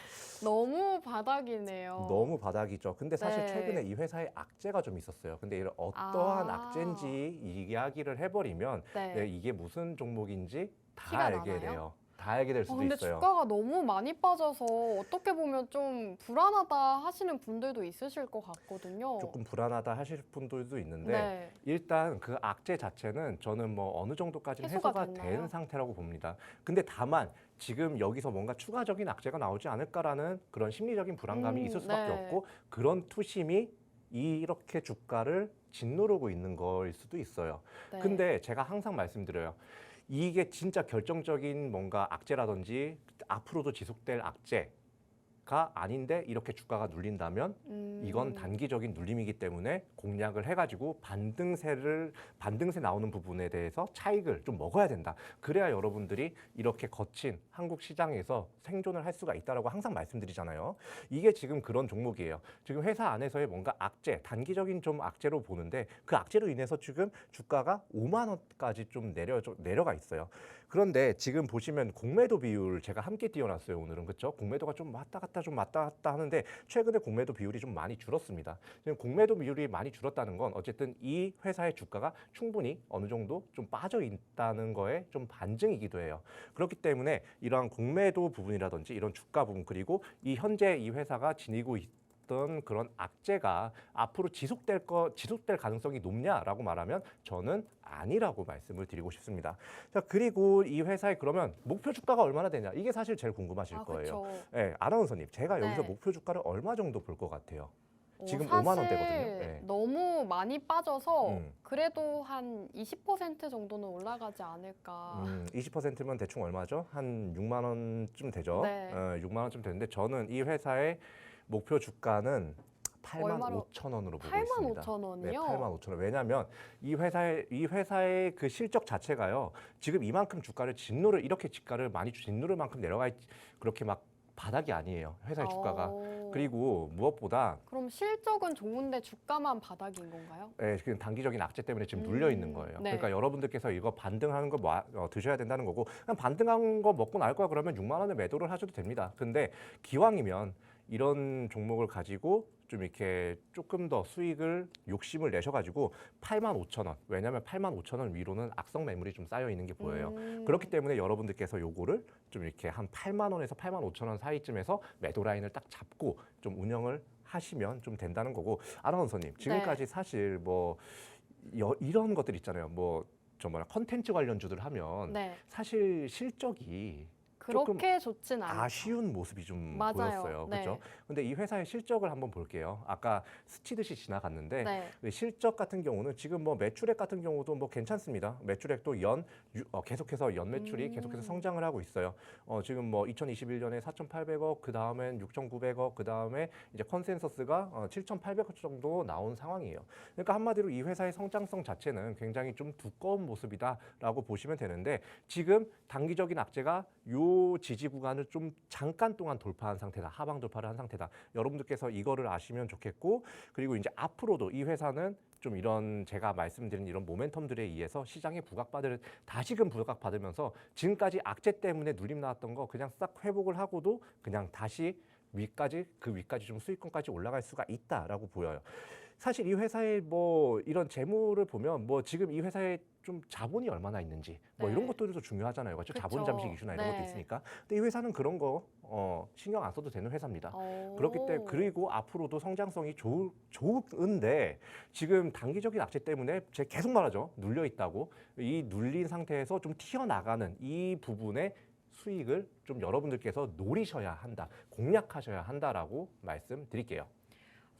너무 바닥이네요. 너무 바닥이죠. 근데 사실 네. 최근에 이 회사에 악재가 좀 있었어요. 근데 이런 어떠한 아. 악재인지 이야기를 해버리면 네. 이게 무슨 종목인지 다 티가 알게 나나요? 돼요. 다 알게 될 수도 근데 있어요. 주가가 너무 많이 빠져서 어떻게 보면 좀 불안하다 하시는 분들도 있으실 것 같거든요. 조금 불안하다 하실 분들도 있는데 네. 일단 그 악재 자체는 저는 뭐 어느 정도까지는 해소가 해소가 됐나요? 된 상태라고 봅니다. 근데 다만 지금 여기서 뭔가 추가적인 악재가 나오지 않을까라는 그런 심리적인 불안감이 있을 수밖에 네. 없고, 그런 투심이 이렇게 주가를 짓누르고 있는 거일 수도 있어요. 네. 근데 제가 항상 말씀드려요. 이게 진짜 결정적인 뭔가 악재라든지 앞으로도 지속될 악재가 아닌데 이렇게 주가가 눌린다면 이건 단기적인 눌림이기 때문에 공략을 해가지고 반등세 나오는 부분에 대해서 차익을 좀 먹어야 된다. 그래야 여러분들이 이렇게 거친 한국 시장에서 생존을 할 수가 있다라고 항상 말씀드리잖아요. 이게 지금 그런 종목이에요. 지금 회사 안에서의 뭔가 악재, 단기적인 좀 악재로 보는데 그 악재로 인해서 지금 주가가 5만 원까지 좀 내려가 있어요. 그런데 지금 보시면 공매도 비율 제가 함께 띄워놨어요. 오늘은 그렇죠? 공매도가 좀 왔다 갔다 하는데 최근에 공매도 비율이 좀 많이 줄었습니다. 지금 공매도 비율이 많이 줄었다는 건 어쨌든 이 회사의 주가가 충분히 어느 정도 좀 빠져 있다는 거에 좀 반증이기도 해요. 그렇기 때문에 이러한 공매도 부분이라든지 이런 주가 부분, 그리고 이 현재 이 회사가 지니고 있던 그런 악재가 앞으로 지속될 가능성이 높냐라고 말하면 저는 아니라고 말씀을 드리고 싶습니다. 자, 그리고 이 회사의 그러면 목표 주가가 얼마나 되냐? 이게 사실 제일 궁금하실 거예요. 그쵸. 네, 아나운서님, 제가 여기서 네. 목표 주가를 얼마 정도 볼 것 같아요? 지금 사실 5만 원대거든요. 네. 너무 많이 빠져서 음. 그래도 한 20% 정도는 올라가지 않을까. 20%면 대충 얼마죠? 한 6만 원쯤 되죠. 네. 6만 원쯤 되는데 저는 이 회사의 목표 주가는 8만 얼마로? 5천 원으로 보고 8만 있습니다. 5천 원이요? 네, 8만 5천 원. 왜냐하면 이 회사의 그 실적 자체가요. 지금 이만큼 주가를 이렇게 주가를 많이 짓누를 만큼 내려가 그렇게 막 바닥이 아니에요. 회사의 주가가. 그리고 무엇보다 그럼 실적은 좋은데 주가만 바닥인 건가요? 예, 지금 단기적인 악재 때문에 지금 눌려 있는 거예요. 네. 그러니까 여러분들께서 이거 반등하는 거 드셔야 된다는 거고 그냥 반등한 거 먹고 날 거야 그러면 6만 원에 매도를 하셔도 됩니다. 근데 기왕이면 이런 종목을 가지고 좀 이렇게 조금 더 수익을 욕심을 내셔가지고 8만 5천 원. 왜냐하면 8만 5천 원 위로는 악성 매물이 좀 쌓여 있는 게 보여요. 그렇기 때문에 여러분들께서 요거를 좀 이렇게 한 8만 원에서 8만 5천 원 사이쯤에서 매도 라인을 딱 잡고 좀 운영을 하시면 좀 된다는 거고 아나운서님 지금까지 사실 뭐 이런 것들 있잖아요. 뭐 정말 컨텐츠 관련주들 하면 네. 사실 실적이 그렇게 좋진 않아요. 아쉬운 모습이 좀 맞아요. 보였어요. 네. 그렇죠? 근데 이 회사의 실적을 한번 볼게요. 아까 스치듯이 지나갔는데 네. 그 실적 같은 경우는 지금 뭐 매출액 같은 경우도 뭐 괜찮습니다. 매출액도 계속해서 연 매출이 계속해서 성장을 하고 있어요. 지금 뭐 2021년에 4,800억, 그 다음엔 6,900억, 그 다음에 이제 컨센서스가 7,800억 정도 나온 상황이에요. 그러니까 한마디로 이 회사의 성장성 자체는 굉장히 좀 두꺼운 모습이다라고 보시면 되는데 지금 단기적인 악재가 요 지지 구간을 좀 잠깐 동안 돌파한 상태다. 하방 돌파를 한 상태다. 여러분들께서 이거를 아시면 좋겠고 그리고 이제 앞으로도 이 회사는 좀 이런 제가 말씀드린 이런 모멘텀들에 의해서 시장에 다시금 부각받으면서 지금까지 악재 때문에 눌림 나왔던 거 그냥 싹 회복을 하고도 그냥 다시 그 위까지 좀 수익권까지 올라갈 수가 있다라고 보여요. 사실 이 회사의 뭐 이런 재무를 보면 뭐 지금 이 회사의 좀 자본이 얼마나 있는지 뭐 네. 이런 것들도 중요하잖아요. 그렇죠? 자본 잠식 이슈나 이런 것도 있으니까. 근데 이 회사는 그런 거 신경 안 써도 되는 회사입니다. 그렇기 때문에 그리고 앞으로도 성장성이 좋은데 지금 단기적인 악재 때문에 제가 계속 말하죠. 눌려 있다고. 이 눌린 상태에서 좀 튀어나가는 이 부분에 수익을 좀 여러분들께서 노리셔야 한다. 공략하셔야 한다라고 말씀드릴게요.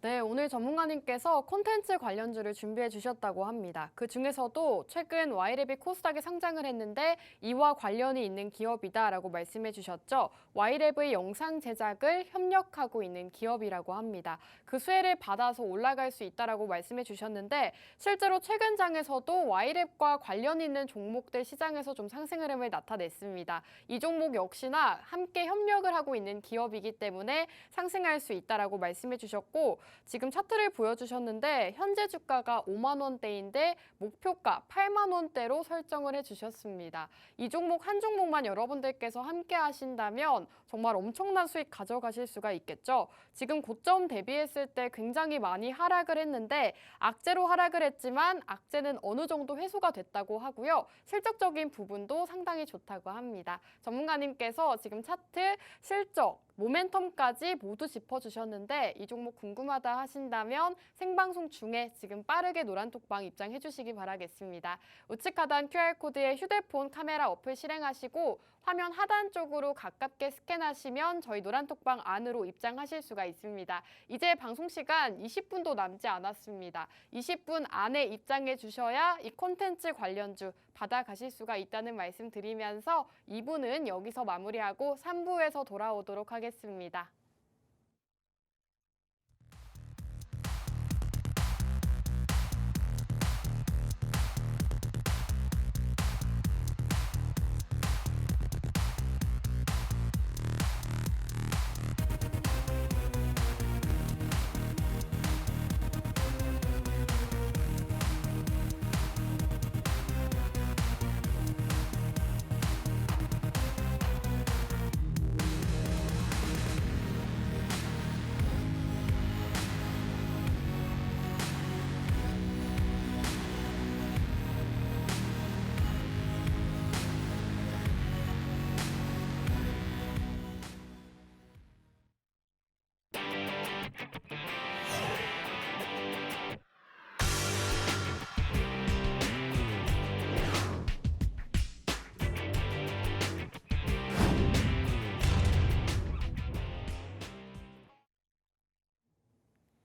네, 오늘 전문가님께서 콘텐츠 관련주를 준비해 주셨다고 합니다. 그 중에서도 최근 와이랩이 코스닥에 상장을 했는데 이와 관련이 있는 기업이다라고 말씀해 주셨죠. 와이랩의 영상 제작을 협력하고 있는 기업이라고 합니다. 그 수혜를 받아서 올라갈 수 있다라고 말씀해 주셨는데 실제로 최근 장에서도 와이랩과 관련 있는 종목들 시장에서 좀 상승 흐름을 나타냈습니다. 이 종목 역시나 함께 협력을 하고 있는 기업이기 때문에 상승할 수 있다라고 말씀해 주셨고 지금 차트를 보여주셨는데 현재 주가가 5만 원대인데 목표가 8만 원대로 설정을 해주셨습니다. 이 종목 한 종목만 여러분들께서 함께 하신다면 정말 엄청난 수익 가져가실 수가 있겠죠. 지금 고점 대비했을 때 굉장히 많이 하락을 했는데 악재로 하락을 했지만 악재는 어느 정도 해소가 됐다고 하고요. 실적적인 부분도 상당히 좋다고 합니다. 전문가님께서 지금 차트, 실적, 모멘텀까지 모두 짚어주셨는데 이 종목 궁금하다 하신다면 생방송 중에 지금 빠르게 노란톡방 입장해 주시기 바라겠습니다. 우측 하단 QR코드에 휴대폰 카메라 어플 실행하시고 화면 하단 쪽으로 가깝게 스캔하시면 저희 노란톡방 안으로 입장하실 수가 있습니다. 이제 방송 시간 20분도 남지 않았습니다. 20분 안에 입장해 주셔야 이 콘텐츠 관련주 받아가실 수가 있다는 말씀 드리면서 2부는 여기서 마무리하고 3부에서 돌아오도록 하겠습니다.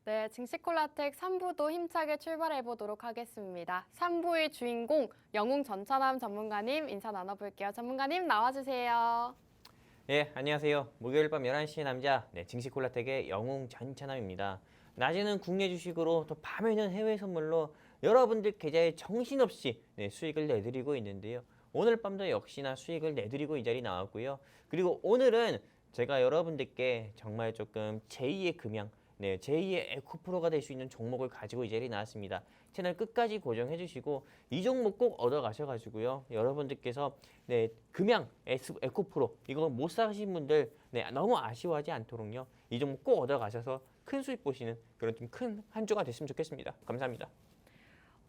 네, 증시콜라텍 3부도 힘차게 출발해 보도록 하겠습니다. 3부의 주인공 영웅 전찬함 전문가님 인사 나눠볼게요. 전문가님 나와주세요. 예, 안녕하세요. 목요일 밤 11시의 남자, 증시콜라텍의 영웅 전찬남입니다. 낮에는 국내 주식으로 또 밤에는 해외 선물로 여러분들 계좌에 정신없이 수익을 내드리고 있는데요. 오늘 밤도 역시나 수익을 내드리고 이 자리 나왔고요. 그리고 오늘은 제가 여러분들께 정말 조금 제2의 금양, 제2의 에코프로가 될 수 있는 종목을 가지고 이 자리에 나왔습니다. 채널 끝까지 고정해 주시고 이 종목 꼭 얻어 가셔가지고요. 여러분들께서 금양 에코프로 이거 못 사신 분들 너무 아쉬워하지 않도록요. 이 종목 꼭 얻어 가셔서 큰 수익 보시는 그런 좀 큰 한 주가 됐으면 좋겠습니다. 감사합니다.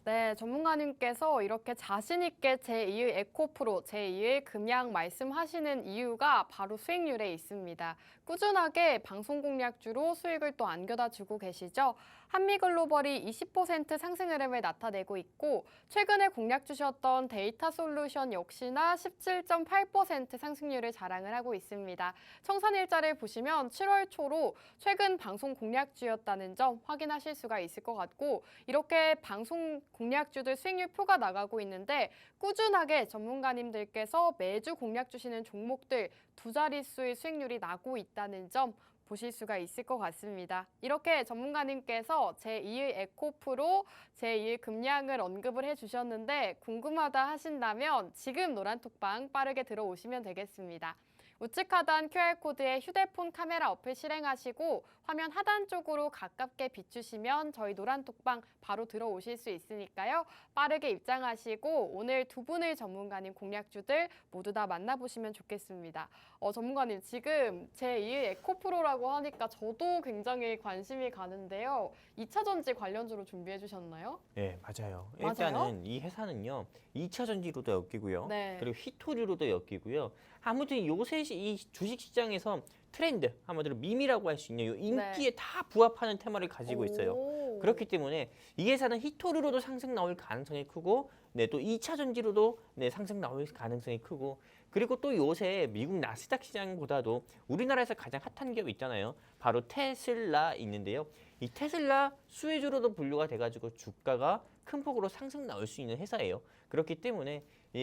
네, 전문가님께서 이렇게 자신 있게 제2의 에코프로, 제2의 금양 말씀하시는 이유가 바로 수익률에 있습니다. 꾸준하게 방송 공략주로 수익을 또 안겨다 주고 계시죠. 한미글로벌이 20% 상승 흐름을 나타내고 있고 최근에 공략 주셨던 데이터 솔루션 역시나 17.8% 상승률을 자랑을 하고 있습니다. 청산일자를 보시면 7월 초로 최근 방송 공략주였다는 점 확인하실 수가 있을 것 같고 이렇게 방송 공략주들 수익률 표가 나가고 있는데 꾸준하게 전문가님들께서 매주 공략 주시는 종목들 두 자릿수의 수익률이 나고 있다는 점 보실 수가 있을 것 같습니다. 이렇게 전문가님께서 제2의 에코프로, 제2의 금양을 언급을 해주셨는데 궁금하다 하신다면 지금 노란톡방 빠르게 들어오시면 되겠습니다. 우측 하단 QR코드에 휴대폰 카메라 어플 실행하시고 화면 하단 쪽으로 가깝게 비추시면 저희 노란톡방 바로 들어오실 수 있으니까요. 빠르게 입장하시고 오늘 두 분의 전문가님 공략주들 모두 다 만나보시면 좋겠습니다. 전문가님 지금 제2의 에코프로라고 하니까 저도 굉장히 관심이 가는데요. 2차 전지 관련주로 준비해 주셨나요? 네, 맞아요. 맞아요? 일단은 이 회사는요. 2차 전지로도 엮이고요. 네. 그리고 히토류로도 엮이고요. 아무튼 요새 이 주식 시장에서 트렌드, 한마디로 밈이라고 할 수 있는 이 인기에 다 부합하는 테마를 가지고 있어요. 오. 그렇기 때문에 이 회사는 히토류로도 상승 나올 가능성이 크고 또 2차 전지로도 상승 나올 가능성이 크고 그리고 또 요새 미국 나스닥 시장보다도 우리나라에서 가장 핫한 기업 있잖아요. 바로 테슬라 있는데요. 이 테슬라 수혜주로도 분류가 돼가지고 주가가 큰 폭으로 상승 나올 수 있는 회사예요. 그렇기 때문에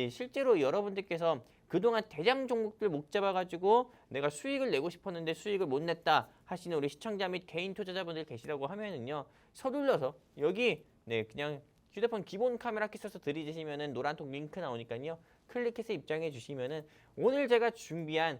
실제로 여러분들께서 그동안 대장 종목들 목 잡아가지고 내가 수익을 내고 싶었는데 수익을 못 냈다 하시는 우리 시청자 및 개인 투자자분들 계시라고 하면은요. 서둘러서 여기 그냥 휴대폰 기본 카메라 키 써서 들이대시면은 노란톡 링크 나오니까요. 클릭해서 입장해 주시면은 오늘 제가 준비한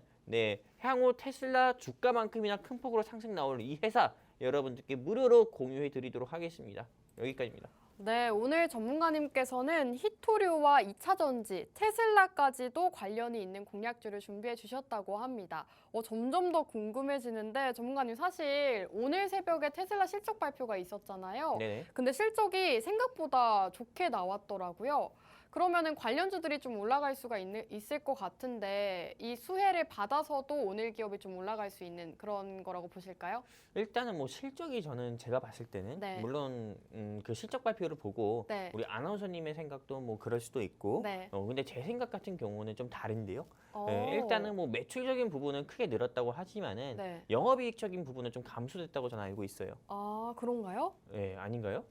향후 테슬라 주가만큼이나 큰 폭으로 상승 나올 이 회사 여러분들께 무료로 공유해 드리도록 하겠습니다. 여기까지입니다. 네, 오늘 전문가님께서는 히토류와 2차 전지, 테슬라까지도 관련이 있는 공략주를 준비해 주셨다고 합니다. 점점 더 궁금해지는데 전문가님 사실 오늘 새벽에 테슬라 실적 발표가 있었잖아요. 네네. 근데 실적이 생각보다 좋게 나왔더라고요. 그러면은 관련주들이 좀 올라갈 수가 있을 것 같은데 이 수혜를 받아서도 오늘 기업이 좀 올라갈 수 있는 그런 거라고 보실까요? 일단은 뭐 실적이 저는 제가 봤을 때는 네. 물론 그 실적 발표를 보고 네. 우리 아나운서님의 생각도 뭐 그럴 수도 있고 네. 근데 제 생각 같은 경우는 좀 다른데요. 어. 일단은 뭐 매출적인 부분은 크게 늘었다고 하지만은 네. 영업이익적인 부분은 좀 감소됐다고 저는 알고 있어요. 아, 그런가요? 아닌가요?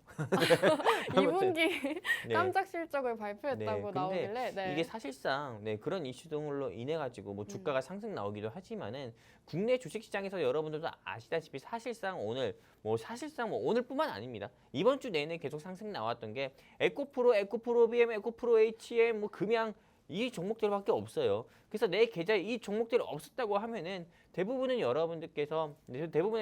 2분기 네. 깜짝 실적을 발표했다고 근데 나오길래 이게 사실상 그런 이슈 등으로 인해 가지고 뭐 주가가 상승 나오기도 하지만은 국내 주식 시장에서 여러분들도 아시다시피 사실상 오늘 오늘뿐만 아닙니다. 이번 주 내내 계속 상승 나왔던 게 에코프로 BM, 에코프로 HM, 뭐 금양 이 종목들밖에 없어요. 그래서 내 계좌에 이 종목들이 없었다고 하면은 대부분의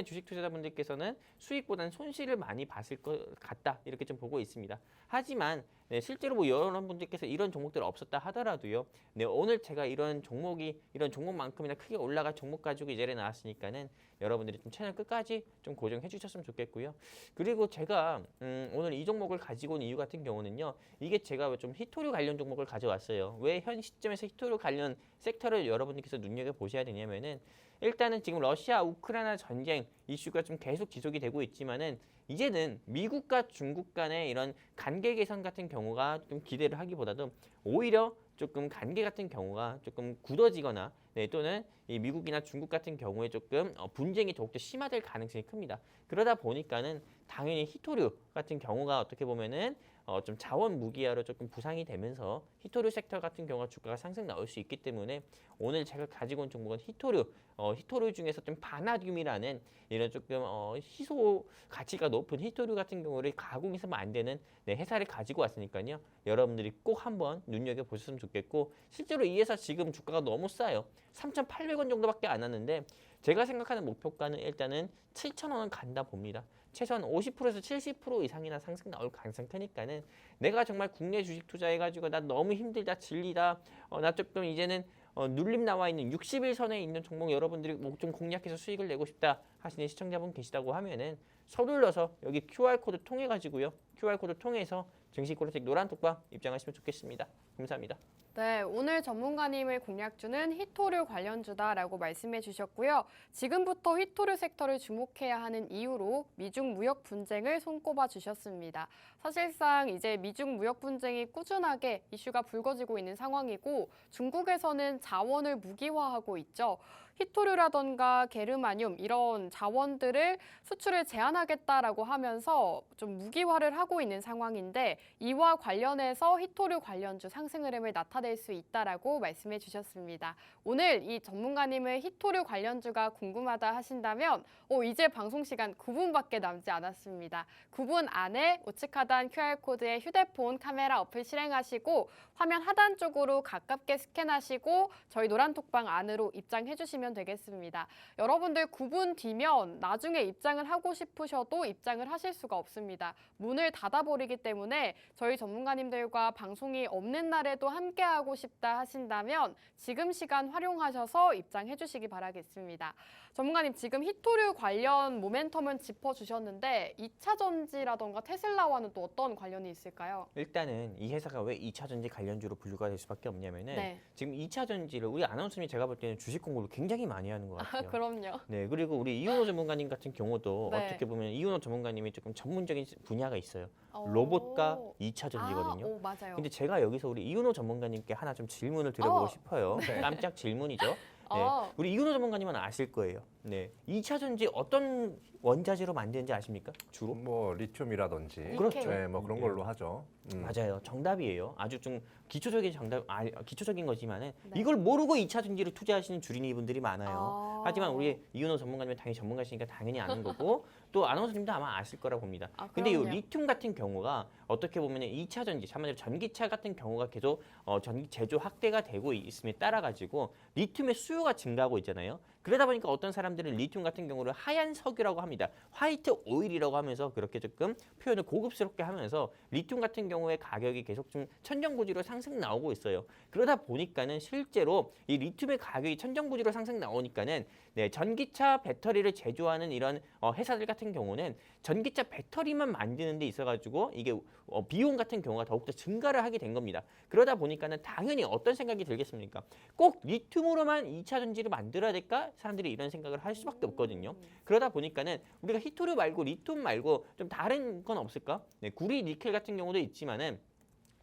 주식 투자자분들께서는 수익보다는 손실을 많이 봤을 것 같다 이렇게 좀 보고 있습니다. 하지만 실제로 뭐 여러분들께서 이런 종목들이 없었다 하더라도요. 오늘 제가 이런 종목만큼이나 크게 올라갈 종목 가지고 이 자리에 나왔으니까는 여러분들이 좀 채널 끝까지 좀 고정해 주셨으면 좋겠고요. 그리고 제가 오늘 이 종목을 가지고 온 이유 같은 경우는요. 이게 제가 좀 히토류 관련 종목을 가져왔어요. 왜 현 시점에서 히토류 관련 섹터를 여러분들께서 눈여겨 보셔야 되냐면은 일단은 지금 러시아 우크라이나 전쟁 이슈가 좀 계속 지속이 되고 있지만은 이제는 미국과 중국 간의 이런 관계 개선 같은 경우가 좀 기대를 하기보다도 오히려 조금 관계 같은 경우가 조금 굳어지거나 네, 또는 이 미국이나 중국 같은 경우에 조금 분쟁이 더욱더 심화될 가능성이 큽니다. 그러다 보니까는 당연히 히토류 같은 경우가 어떻게 보면은 좀 자원 무기화로 조금 부상이 되면서 히토류 섹터 같은 경우가 주가가 상승 나올 수 있기 때문에 오늘 제가 가지고 온 종목은 히토류 중에서 좀 바나듐이라는 이런 조금 희소 가치가 높은 히토류 같은 경우를 가공해서 만드는 네, 회사를 가지고 왔으니까요. 여러분들이 꼭 한번 눈여겨 보셨으면 좋겠고 실제로 이 회사 지금 주가가 너무 싸요. 3,800원 정도밖에 안 하는데 제가 생각하는 목표가는 일단은 7,000원은 간다 봅니다. 최소한 50%에서 70% 이상이나 상승 나올 가능성이 크니까는 내가 정말 국내 주식 투자해가지고 나 너무 힘들다 질리다 나 조금 이제는 눌림 나와 있는 60일 선에 있는 종목 여러분들이 뭐 좀 공략해서 수익을 내고 싶다 하시는 시청자분 계시다고 하면은 서둘러서 여기 QR코드 통해 가지고요. QR코드 통해서 증시콜라텍 노란톡방 입장하시면 좋겠습니다. 감사합니다. 네, 오늘 전문가님의 공략주는 히토류 관련주다라고 말씀해 주셨고요. 지금부터 히토류 섹터를 주목해야 하는 이유로 미중 무역 분쟁을 손꼽아 주셨습니다. 사실상 이제 미중 무역 분쟁이 꾸준하게 이슈가 불거지고 있는 상황이고 중국에서는 자원을 무기화하고 있죠. 히토류라던가 게르마늄 이런 자원들을 수출을 제한하겠다라고 하면서 좀 무기화를 하고 있는 상황인데 이와 관련해서 히토류 관련주 상승 흐름을 나타낼 수 있다라고 말씀해 주셨습니다. 오늘 이 전문가님의 히토류 관련주가 궁금하다 하신다면 이제 방송 시간 9분밖에 남지 않았습니다. 9분 안에 우측 하단 QR코드에 휴대폰 카메라 어플 실행하시고 화면 하단 쪽으로 가깝게 스캔하시고 저희 노란톡방 안으로 입장해 주시면 되겠습니다. 여러분들 9분 뒤면 나중에 입장을 하고 싶으셔도 입장을 하실 수가 없습니다. 문을 닫아버리기 때문에 저희 전문가님들과 방송이 없는 날에도 함께하고 싶다 하신다면 지금 시간 활용하셔서 입장해 주시기 바라겠습니다. 전문가님 지금 히토류 관련 모멘텀은 짚어주셨는데 2차 전지라던가 테슬라와는 또 어떤 관련이 있을까요? 일단은 이 회사가 왜 2차 전지 관련주로 분류가 될 수밖에 없냐면은 네. 지금 2차 전지를 우리 아나운서님이 제가 볼 때는 주식 공부를 굉장히 많이 하는 것 같아요. 그럼요. 네, 그리고 우리 이윤호 전문가님 같은 경우도 네. 어떻게 보면 이윤호 전문가님이 조금 전문적인 분야가 있어요. 오. 로봇과 2차 전지거든요. 오, 맞아요. 근데 제가 여기서 우리 이윤호 전문가님께 하나 좀 질문을 드려보고 싶어요. 네. 깜짝 질문이죠. 네. 어. 우리 이윤호 전문가님은 아실 거예요. 네. 2차 전지 어떤 원자재로 만드는지 아십니까? 주로? 뭐 리튬이라든지 그렇죠. 네, 뭐 그런 걸로 하죠. 맞아요. 정답이에요. 아주 좀 기초적인 기초적인 거지만은 네. 이걸 모르고 2차 전지를 투자하시는 주린이 분들이 많아요. 아. 하지만 우리 이윤호 전문가님은 당연히 전문가시니까 당연히 아는 거고 또 아나운서님도 아마 아실 거라고 봅니다. 근데 이 그럼요. 리튬 같은 경우가 어떻게 보면 2차 전지, 한마디로 전기차 같은 경우가 계속 전기 제조 확대가 되고 있음에 따라 가지고 리튬의 수요가 증가하고 있잖아요. 그러다 보니까 어떤 사람들은 리튬 같은 경우를 하얀 석유라고 합니다. 화이트 오일이라고 하면서 그렇게 조금 표현을 고급스럽게 하면서 리튬 같은 경우의 가격이 계속 좀 천정부지로 상승 나오고 있어요. 그러다 보니까는 실제로 이 리튬의 가격이 천정부지로 상승 나오니까는 네, 전기차 배터리를 제조하는 이런 회사들 같은 경우는 전기차 배터리만 만드는 데 있어가지고 이게 비용 같은 경우가 더욱더 증가를 하게 된 겁니다. 그러다 보니까는 당연히 어떤 생각이 들겠습니까? 꼭 리튬으로만 2차 전지를 만들어야 될까? 사람들이 이런 생각을 할 수밖에 없거든요. 그러다 보니까는 우리가 히토류 말고 리튬 말고 좀 다른 건 없을까? 네, 구리, 니켈 같은 경우도 있지만은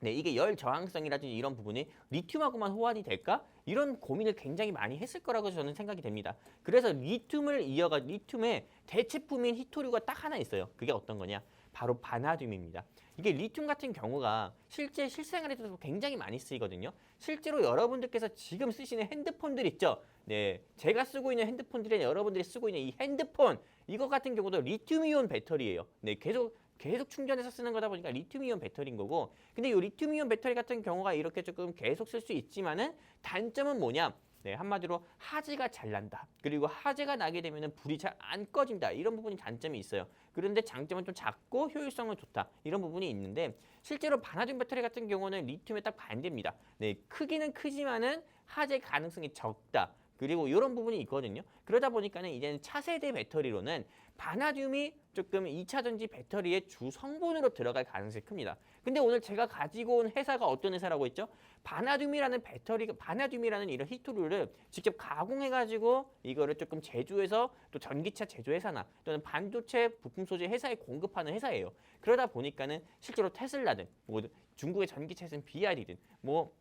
네, 이게 열 저항성이라든지 이런 부분이 리튬하고만 호환이 될까? 이런 고민을 굉장히 많이 했을 거라고 저는 생각이 됩니다. 그래서 리튬의 대체품인 히토류가 딱 하나 있어요. 그게 어떤 거냐? 바로 바나듐입니다. 이게 리튬 같은 경우가 실제 실생활에서도 굉장히 많이 쓰이거든요. 실제로 여러분들께서 지금 쓰시는 핸드폰들 있죠? 네, 제가 쓰고 있는 핸드폰들이나 여러분들이 쓰고 있는 이 핸드폰 이거 같은 경우도 리튬이온 배터리예요. 네, 계속 충전해서 쓰는 거다 보니까 리튬이온 배터리인 거고 근데 이 리튬이온 배터리 같은 경우가 이렇게 조금 계속 쓸 수 있지만은 단점은 뭐냐? 네, 한마디로 화재가 잘 난다. 그리고 화재가 나게 되면은 불이 잘 안 꺼진다. 이런 부분이 단점이 있어요. 그런데 장점은 좀 작고 효율성은 좋다. 이런 부분이 있는데 실제로 바나듐 배터리 같은 경우는 리튬에 딱 반대입니다. 네, 크기는 크지만은 화재 가능성이 적다. 그리고 이런 부분이 있거든요. 그러다 보니까는 이제는 차세대 배터리로는 바나듐이 조금 2차 전지 배터리의 주 성분으로 들어갈 가능성이 큽니다. 근데 오늘 제가 가지고 온 회사가 어떤 회사라고 했죠? 바나듐이라는 이런 히토류를 직접 가공해가지고 이거를 조금 제조해서 또 전기차 제조 회사나 또는 반도체 부품 소재 회사에 공급하는 회사예요. 그러다 보니까는 실제로 테슬라든 뭐 중국의 전기차에서는 BYD든 뭐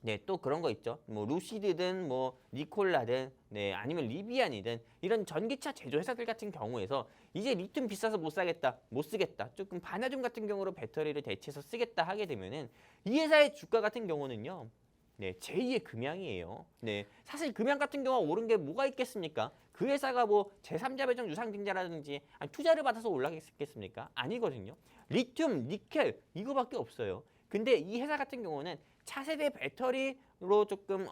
네, 또 그런 거 있죠. 뭐 루시드든 뭐 니콜라든 네, 아니면 리비안이든 이런 전기차 제조 회사들 같은 경우에서 이제 리튬 비싸서 못 사겠다, 못 쓰겠다. 조금 바나듐 같은 경우로 배터리를 대체해서 쓰겠다 하게 되면은 이 회사의 주가 같은 경우는요. 네, 제2의 금양이에요. 네, 사실 금양 같은 경우가 오른 게 뭐가 있겠습니까? 그 회사가 뭐 제3자 배정 유상증자라든지 아니, 투자를 받아서 올라갔겠습니까? 아니거든요. 리튬, 니켈 이거밖에 없어요. 근데 이 회사 같은 경우는 차세대 배터리로 조금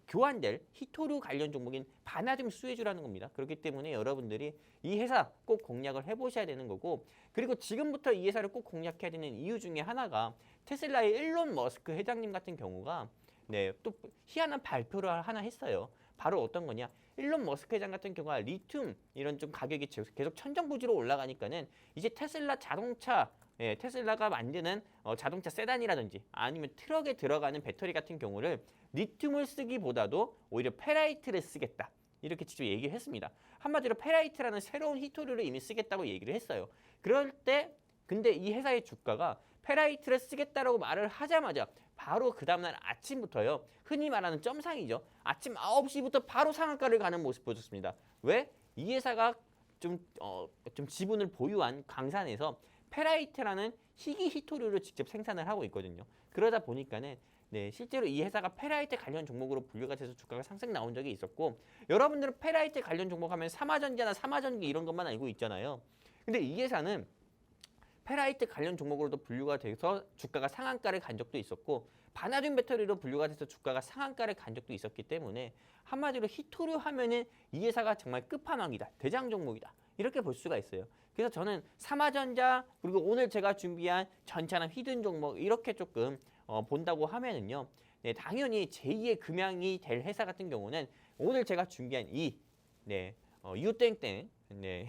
교환될 히토류 관련 종목인 바나듐 수혜주라는 겁니다. 그렇기 때문에 여러분들이 이 회사 꼭 공략을 해보셔야 되는 거고, 그리고 지금부터 이 회사를 꼭 공략해야 되는 이유 중에 하나가 테슬라의 일론 머스크 회장님 같은 경우가 네, 또 희한한 발표를 하나 했어요. 바로 어떤 거냐? 일론 머스크 회장 같은 경우가 리튬 이런 좀 가격이 계속 천정부지로 올라가니까는 이제 테슬라 자동차 예, 테슬라가 만드는 자동차 세단이라든지 아니면 트럭에 들어가는 배터리 같은 경우를 리튬을 쓰기보다도 오히려 페라이트를 쓰겠다. 이렇게 직접 얘기를 했습니다. 한마디로 페라이트라는 새로운 히토류를 이미 쓰겠다고 얘기를 했어요. 그럴 때 근데 이 회사의 주가가 페라이트를 쓰겠다라고 말을 하자마자 바로 그 다음날 아침부터요. 흔히 말하는 점상이죠. 아침 9시부터 바로 상한가를 가는 모습 보여줬습니다. 왜? 이 회사가 좀 지분을 보유한 광산에서 페라이트라는 희귀 히토류를 직접 생산을 하고 있거든요. 그러다 보니까는 네, 실제로 이 회사가 페라이트 관련 종목으로 분류가 돼서 주가가 상승 나온 적이 있었고, 여러분들은 페라이트 관련 종목 하면 삼화전자나 삼화전기 이런 것만 알고 있잖아요. 근데 이 회사는 페라이트 관련 종목으로도 분류가 돼서 주가가 상한가를 간 적도 있었고, 바나듐 배터리로 분류가 돼서 주가가 상한가를 간 적도 있었기 때문에 한마디로 히토류 하면은 이 회사가 정말 끝판왕이다, 대장 종목이다, 이렇게 볼 수가 있어요. 그래서 저는 삼화전자 그리고 오늘 제가 준비한 전차나 휘든 종목 이렇게 조금 본다고 하면은요, 네, 당연히 제2의 금양이 될 회사 같은 경우는 오늘 제가 준비한 유땡땡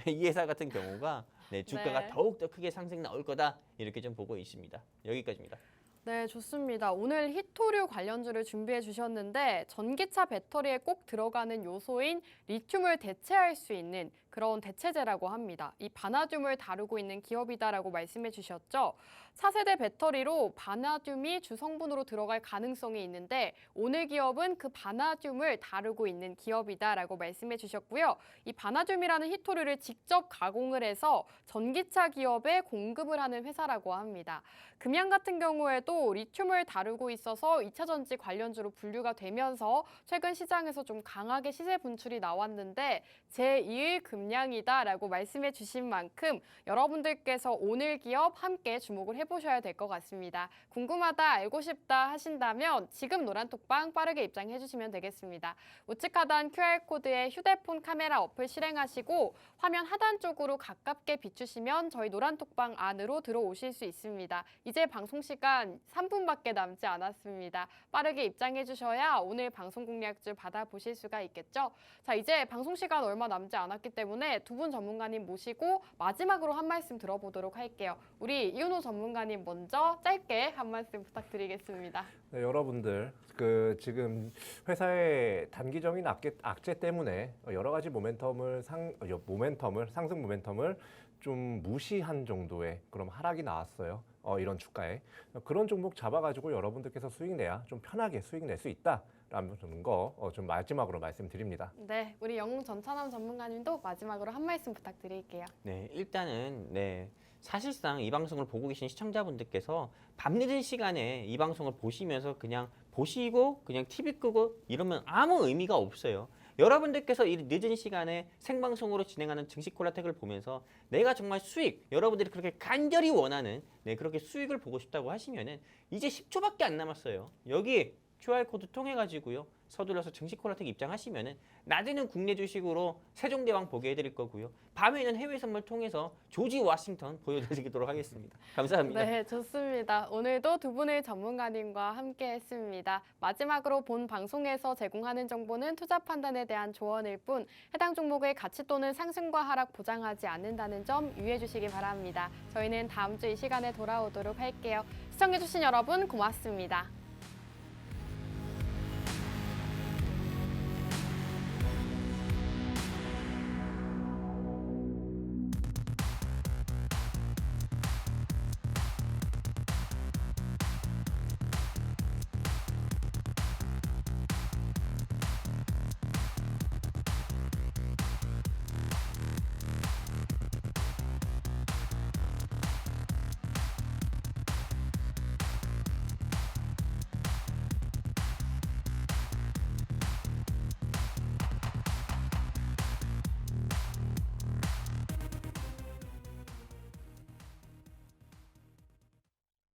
이 회사 같은 경우가 네, 주가가 네. 더욱더 크게 상승 나올 거다, 이렇게 좀 보고 있습니다. 여기까지입니다. 네, 좋습니다. 오늘 히토류 관련주를 준비해 주셨는데 전기차 배터리에 꼭 들어가는 요소인 리튬을 대체할 수 있는 그런 대체제라고 합니다. 이 바나듐을 다루고 있는 기업이다라고 말씀해 주셨죠. 차세대 배터리로 바나듐이 주성분으로 들어갈 가능성이 있는데 오늘 기업은 그 바나듐을 다루고 있는 기업이다라고 말씀해 주셨고요. 이 바나듐이라는 히토류를 직접 가공을 해서 전기차 기업에 공급을 하는 회사라고 합니다. 금양 같은 경우에도 리튬을 다루고 있어서 2차 전지 관련주로 분류가 되면서 최근 시장에서 좀 강하게 시세 분출이 나왔는데 제2의 금양이다라고 말씀해 주신 만큼 여러분들께서 오늘 기업 함께 주목을 해보셔야 될 것 같습니다. 궁금하다, 알고 싶다 하신다면 지금 노란톡방 빠르게 입장해 주시면 되겠습니다. 우측 하단 QR코드에 휴대폰 카메라 어플 실행하시고 화면 하단 쪽으로 가깝게 비추시면 저희 노란톡방 안으로 들어오실 수 있습니다. 이제 방송 시간 3분밖에 남지 않았습니다. 빠르게 입장해 주셔야 오늘 방송 공략주 받아보실 수가 있겠죠. 자, 이제 방송 시간 얼마 남지 않았기 때문에 두 분 전문가님 모시고 마지막으로 한 말씀 들어보도록 할게요. 우리 이윤호 전문가님 먼저 짧게 한 말씀 부탁드리겠습니다. 네, 여러분들 지금 회사의 단기적인 악재 때문에 여러 가지 상승 모멘텀을 좀 무시한 정도의 그런 하락이 나왔어요. 이런 주가에 그런 종목 잡아가지고 여러분들께서 수익 내야 좀 편하게 수익 낼 수 있다라는 거 좀 마지막으로 말씀드립니다. 네, 우리 영웅 전찬남 전문가님도 마지막으로 한 말씀 부탁드릴게요. 네, 일단은 사실상 이 방송을 보고 계신 시청자분들께서 밤늦은 시간에 이 방송을 보시면서 그냥 보시고 그냥 TV 끄고 이러면 아무 의미가 없어요. 여러분들께서 이 늦은 시간에 생방송으로 진행하는 증시콜라텍을 보면서 내가 정말 수익, 여러분들이 그렇게 간절히 원하는 그렇게 수익을 보고 싶다고 하시면은 이제 10초밖에 안 남았어요. 여기 QR코드 통해 가지고요. 서둘러서 증시콜라텍 입장하시면은 낮에는 국내 주식으로 세종대왕 보게 해드릴 거고요. 밤에는 해외 선물 통해서 조지 워싱턴 보여드리도록 하겠습니다. 감사합니다. 네, 좋습니다. 오늘도 두 분의 전문가님과 함께 했습니다. 마지막으로 본 방송에서 제공하는 정보는 투자 판단에 대한 조언일 뿐 해당 종목의 가치 또는 상승과 하락 보장하지 않는다는 점 유의해 주시기 바랍니다. 저희는 다음 주 이 시간에 돌아오도록 할게요. 시청해주신 여러분 고맙습니다.